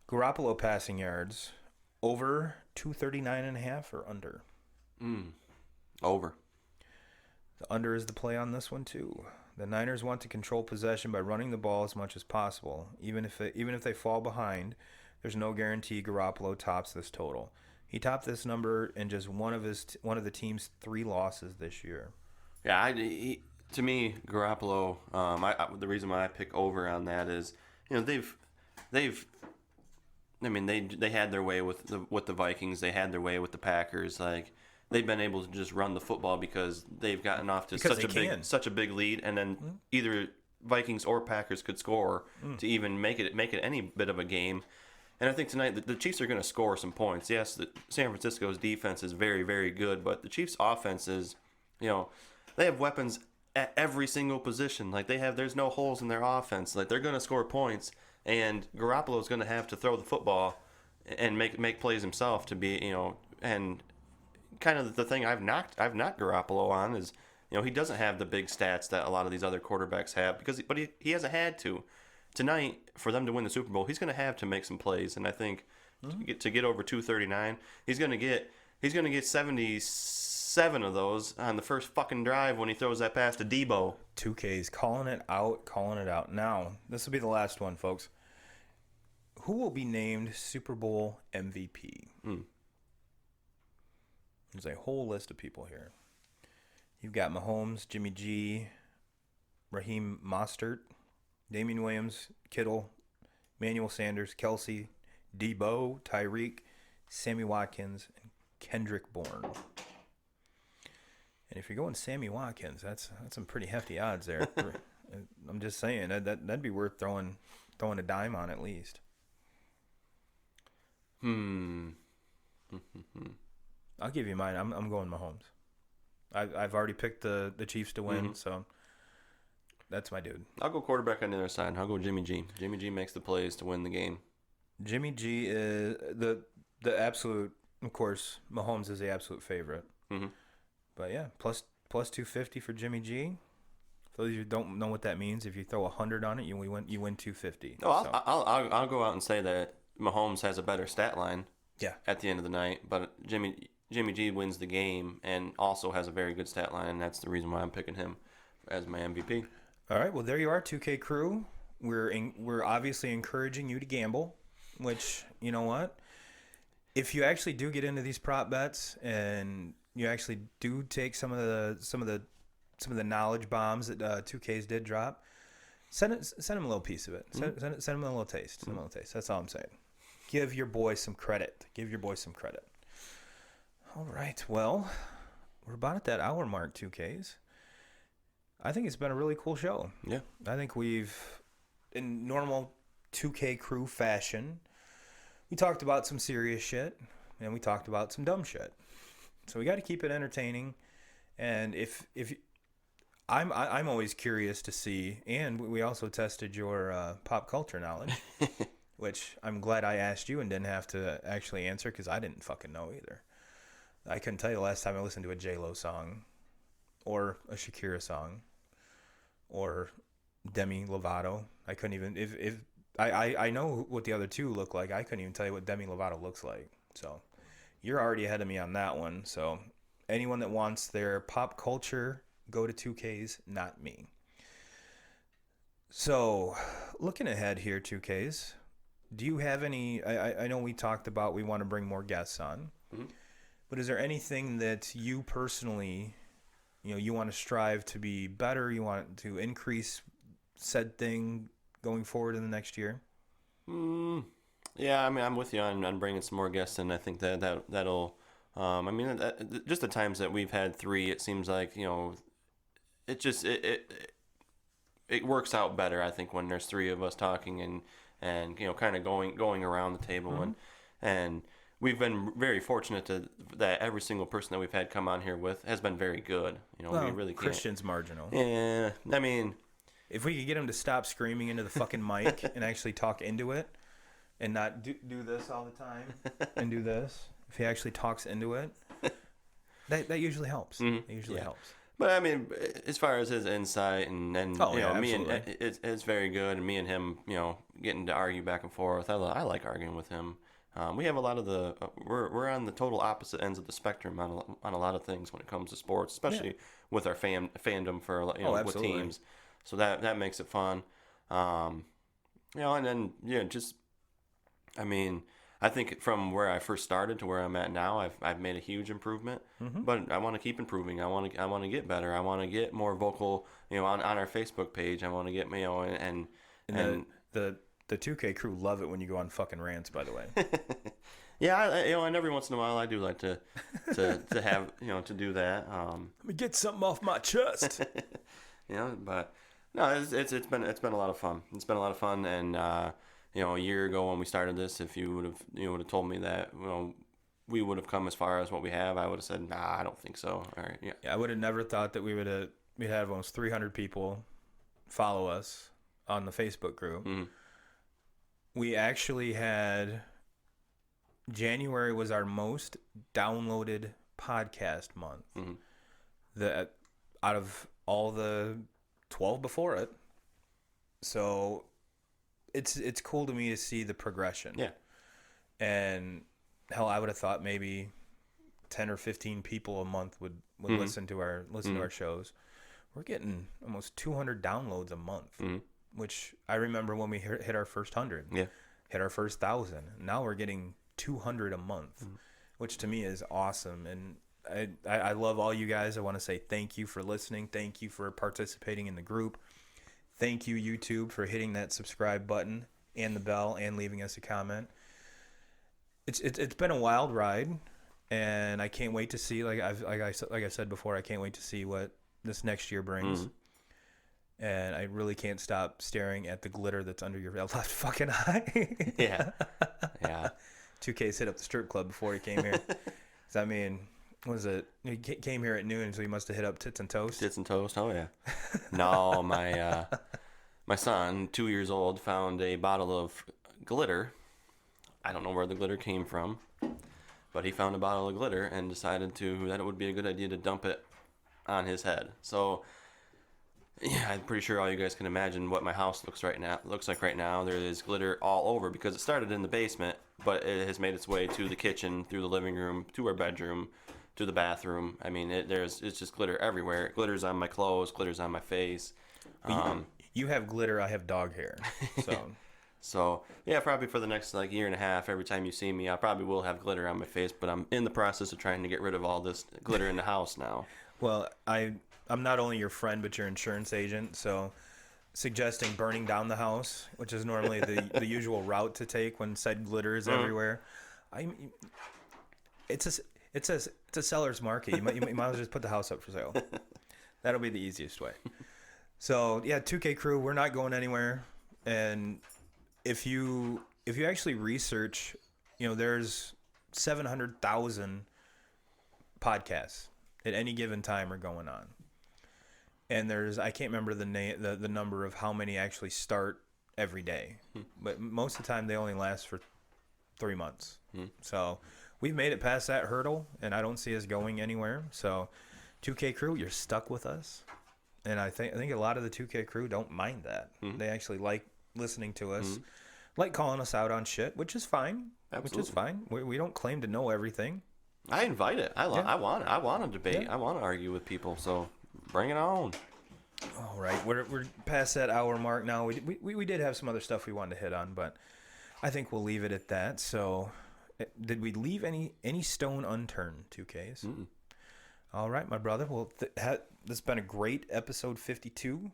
Garoppolo passing yards, over 239.5 or under? Over. The under is the play on this one too. The Niners want to control possession by running the ball as much as possible. Even if they fall behind, there's no guarantee Garoppolo tops this total. He topped this number in just one of the team's 3 losses this year. Yeah, to me, Garoppolo. The reason why I pick over on that is, they've. I mean, they had their way with the Vikings. They had their way with the Packers. Like, they've been able to just run the football because they've gotten off to such a big lead, and then either Vikings or Packers could score to even make it any bit of a game. And I think tonight the Chiefs are going to score some points. Yes, San Francisco's defense is very, very good, but the Chiefs' offense is, they have weapons at every single position. Like, there's no holes in their offense. Like, they're going to score points, and Garoppolo's going to have to throw the football and make plays himself to be, and kind of the thing I've knocked Garoppolo on is, he doesn't have the big stats that a lot of these other quarterbacks have but he hasn't had to. Tonight, for them to win the Super Bowl, he's going to have to make some plays, and I think to get over 239, he's going to get 77 of those on the first fucking drive when he throws that pass to Debo. 2K's calling it out. Now, this will be the last one, folks. Who will be named Super Bowl MVP? There's a whole list of people here. You've got Mahomes, Jimmy G, Raheem Mostert, Damian Williams, Kittle, Emmanuel Sanders, Kelsey, Debo, Tyreek, Sammy Watkins, and Kendrick Bourne. And if you're going Sammy Watkins, that's some pretty hefty odds there. I'm just saying that'd be worth throwing a dime on at least. I'll give you mine. I'm going Mahomes. I've already picked the Chiefs to win, so that's my dude. I'll go quarterback on the other side. I'll go Jimmy G. Jimmy G makes the plays to win the game. Jimmy G is the absolute. Of course, Mahomes is the absolute favorite. Mm-hmm. But yeah, plus 250 for Jimmy G. For those of you who don't know what that means, if you throw 100 on it, you win 250. Oh, I'll go out and say that Mahomes has a better stat line. Yeah. At the end of the night, but Jimmy G wins the game and also has a very good stat line, and that's the reason why I'm picking him as my MVP. All right, well there you are, 2K crew. We're obviously encouraging you to gamble, which, you know what? If you actually do get into these prop bets and you actually do take some of the knowledge bombs that 2Ks did drop, send them a little piece of it. Send them a little taste. Send them a little taste. That's all I'm saying. Give your boy some credit. All right. Well, we're about at that hour mark, 2Ks. I think it's been a really cool show. Yeah. I think we've, in normal 2K crew fashion, we talked about some serious shit and we talked about some dumb shit. So we got to keep it entertaining. And if I'm always curious to see, and we also tested your pop culture knowledge, which I'm glad I asked you and didn't have to actually answer because I didn't fucking know either. I couldn't tell you the last time I listened to a J-Lo song or a Shakira song or Demi Lovato. I couldn't even, if I know what the other two look like. I couldn't even tell you what Demi Lovato looks like. So you're already ahead of me on that one. So anyone that wants their pop culture, go to 2Ks, not me. So looking ahead here, 2Ks, do you have any, I know we talked about we want to bring more guests on, but is there anything that you personally, you want to strive to be better, you want to increase said thing going forward in the next year? Yeah, I mean, I'm with you on bringing some more guests in. I think that'll, I mean, just the times that we've had 3, it seems like, it just, it works out better, I think, when there's 3 of us talking and kind of going around the table. And we've been very fortunate that every single person that we've had come on here with has been very good. We really can't. Christian's marginal. Yeah, I mean, if we could get him to stop screaming into the fucking mic and actually talk into it and not do this all the time and do this, if he actually talks into it, that usually helps. It usually helps. But I mean, as far as his insight and me absolutely. and it's very good. And me and him, getting to argue back and forth. I like arguing with him. We have a lot of we're on the total opposite ends of the spectrum on a lot of things when it comes to sports, especially with our fandom for with teams. So that makes it fun. And then just I mean, I think from where I first started to where I'm at now, I've made a huge improvement. But I want to keep improving. I want to get better. I want to get more vocal. On our Facebook page, I want to get and the 2K crew love it when you go on fucking rants. By the way. Yeah, and every once in a while I do like to have to do that. Let me get something off my chest. But no, it's been a lot of fun. It's been a lot of fun, and a year ago when we started this, if you would have told me that we would have come as far as what we have, I would have said, nah, I don't think so. All right, yeah. I would have never thought that we'd have almost 300 people follow us on the Facebook group. We actually had January was our most downloaded podcast month. Out of all the 12 before it. So it's cool to me to see the progression. Yeah. And hell, I would have thought maybe 10 or 15 people a month would listen to our shows. We're getting almost 200 downloads a month, which I remember when we hit our first 100. Yeah. Hit our first 1,000. Now we're getting 200 a month, which to me is awesome. And I love all you guys. I want to say thank you for listening. Thank you for participating in the group. Thank you, YouTube, for hitting that subscribe button and the bell and leaving us a comment. It's been a wild ride, and I can't wait to see. Like I said before, I can't wait to see what this next year brings. And I really can't stop staring at the glitter that's under your left fucking eye. Yeah. 2K's hit up the strip club before he came here. So, I mean, what was it? He came here at noon, so he must have hit up Tits and Toast. Tits and Toast, oh yeah. No, my son, 2 years old, found a bottle of glitter. I don't know where the glitter came from, but he found a bottle of glitter and decided that it would be a good idea to dump it on his head. So, yeah, I'm pretty sure all you guys can imagine what my house looks like right now. There is glitter all over because it started in the basement, but it has made its way to the kitchen, through the living room, to our bedroom, to the bathroom. I mean, it's just glitter everywhere. It glitters on my clothes, glitters on my face. You have glitter, I have dog hair. So yeah, probably for the next year and a half, every time you see me, I probably will have glitter on my face. But I'm in the process of trying to get rid of all this glitter in the house now. Well, I'm not only your friend, but your insurance agent. So suggesting burning down the house, which is normally the usual route to take when said glitter is everywhere. It's a seller's market. You might as well just put the house up for sale. That'll be the easiest way. So yeah, 2K crew, we're not going anywhere. And if you actually research, there's 700,000 podcasts at any given time are going on. And I can't remember the number of how many actually start every day. But most of the time they only last for 3 months. So we've made it past that hurdle, and I don't see us going anywhere. So 2K crew, you're stuck with us. And I think a lot of the 2K crew don't mind that. They actually like listening to us. like calling us out on shit, which is fine. Absolutely. Which is fine. We don't claim to know everything. I invite it. I want it. I want to debate. I want to argue with people. So bring it on. All right, we're past that hour mark now. We did have some other stuff we wanted to hit on, but I think we'll leave it at that. So, did we leave any stone unturned? 2Ks. Mm-mm. All right, my brother. Well, this has been a great episode 52.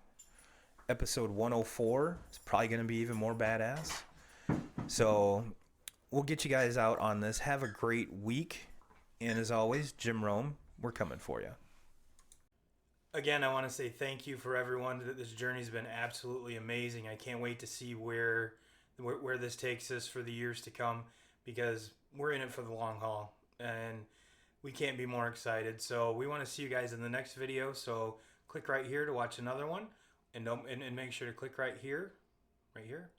Episode 104 is probably going to be even more badass. So, we'll get you guys out on this. Have a great week. And as always, Jim Rome, we're coming for you. Again, I want to say thank you for everyone. This journey's been absolutely amazing. I can't wait to see where this takes us for the years to come, because we're in it for the long haul, and we can't be more excited. So we want to see you guys in the next video. So click right here to watch another one, and make sure to click right here,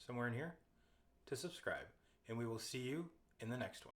somewhere in here, to subscribe. And we will see you in the next one.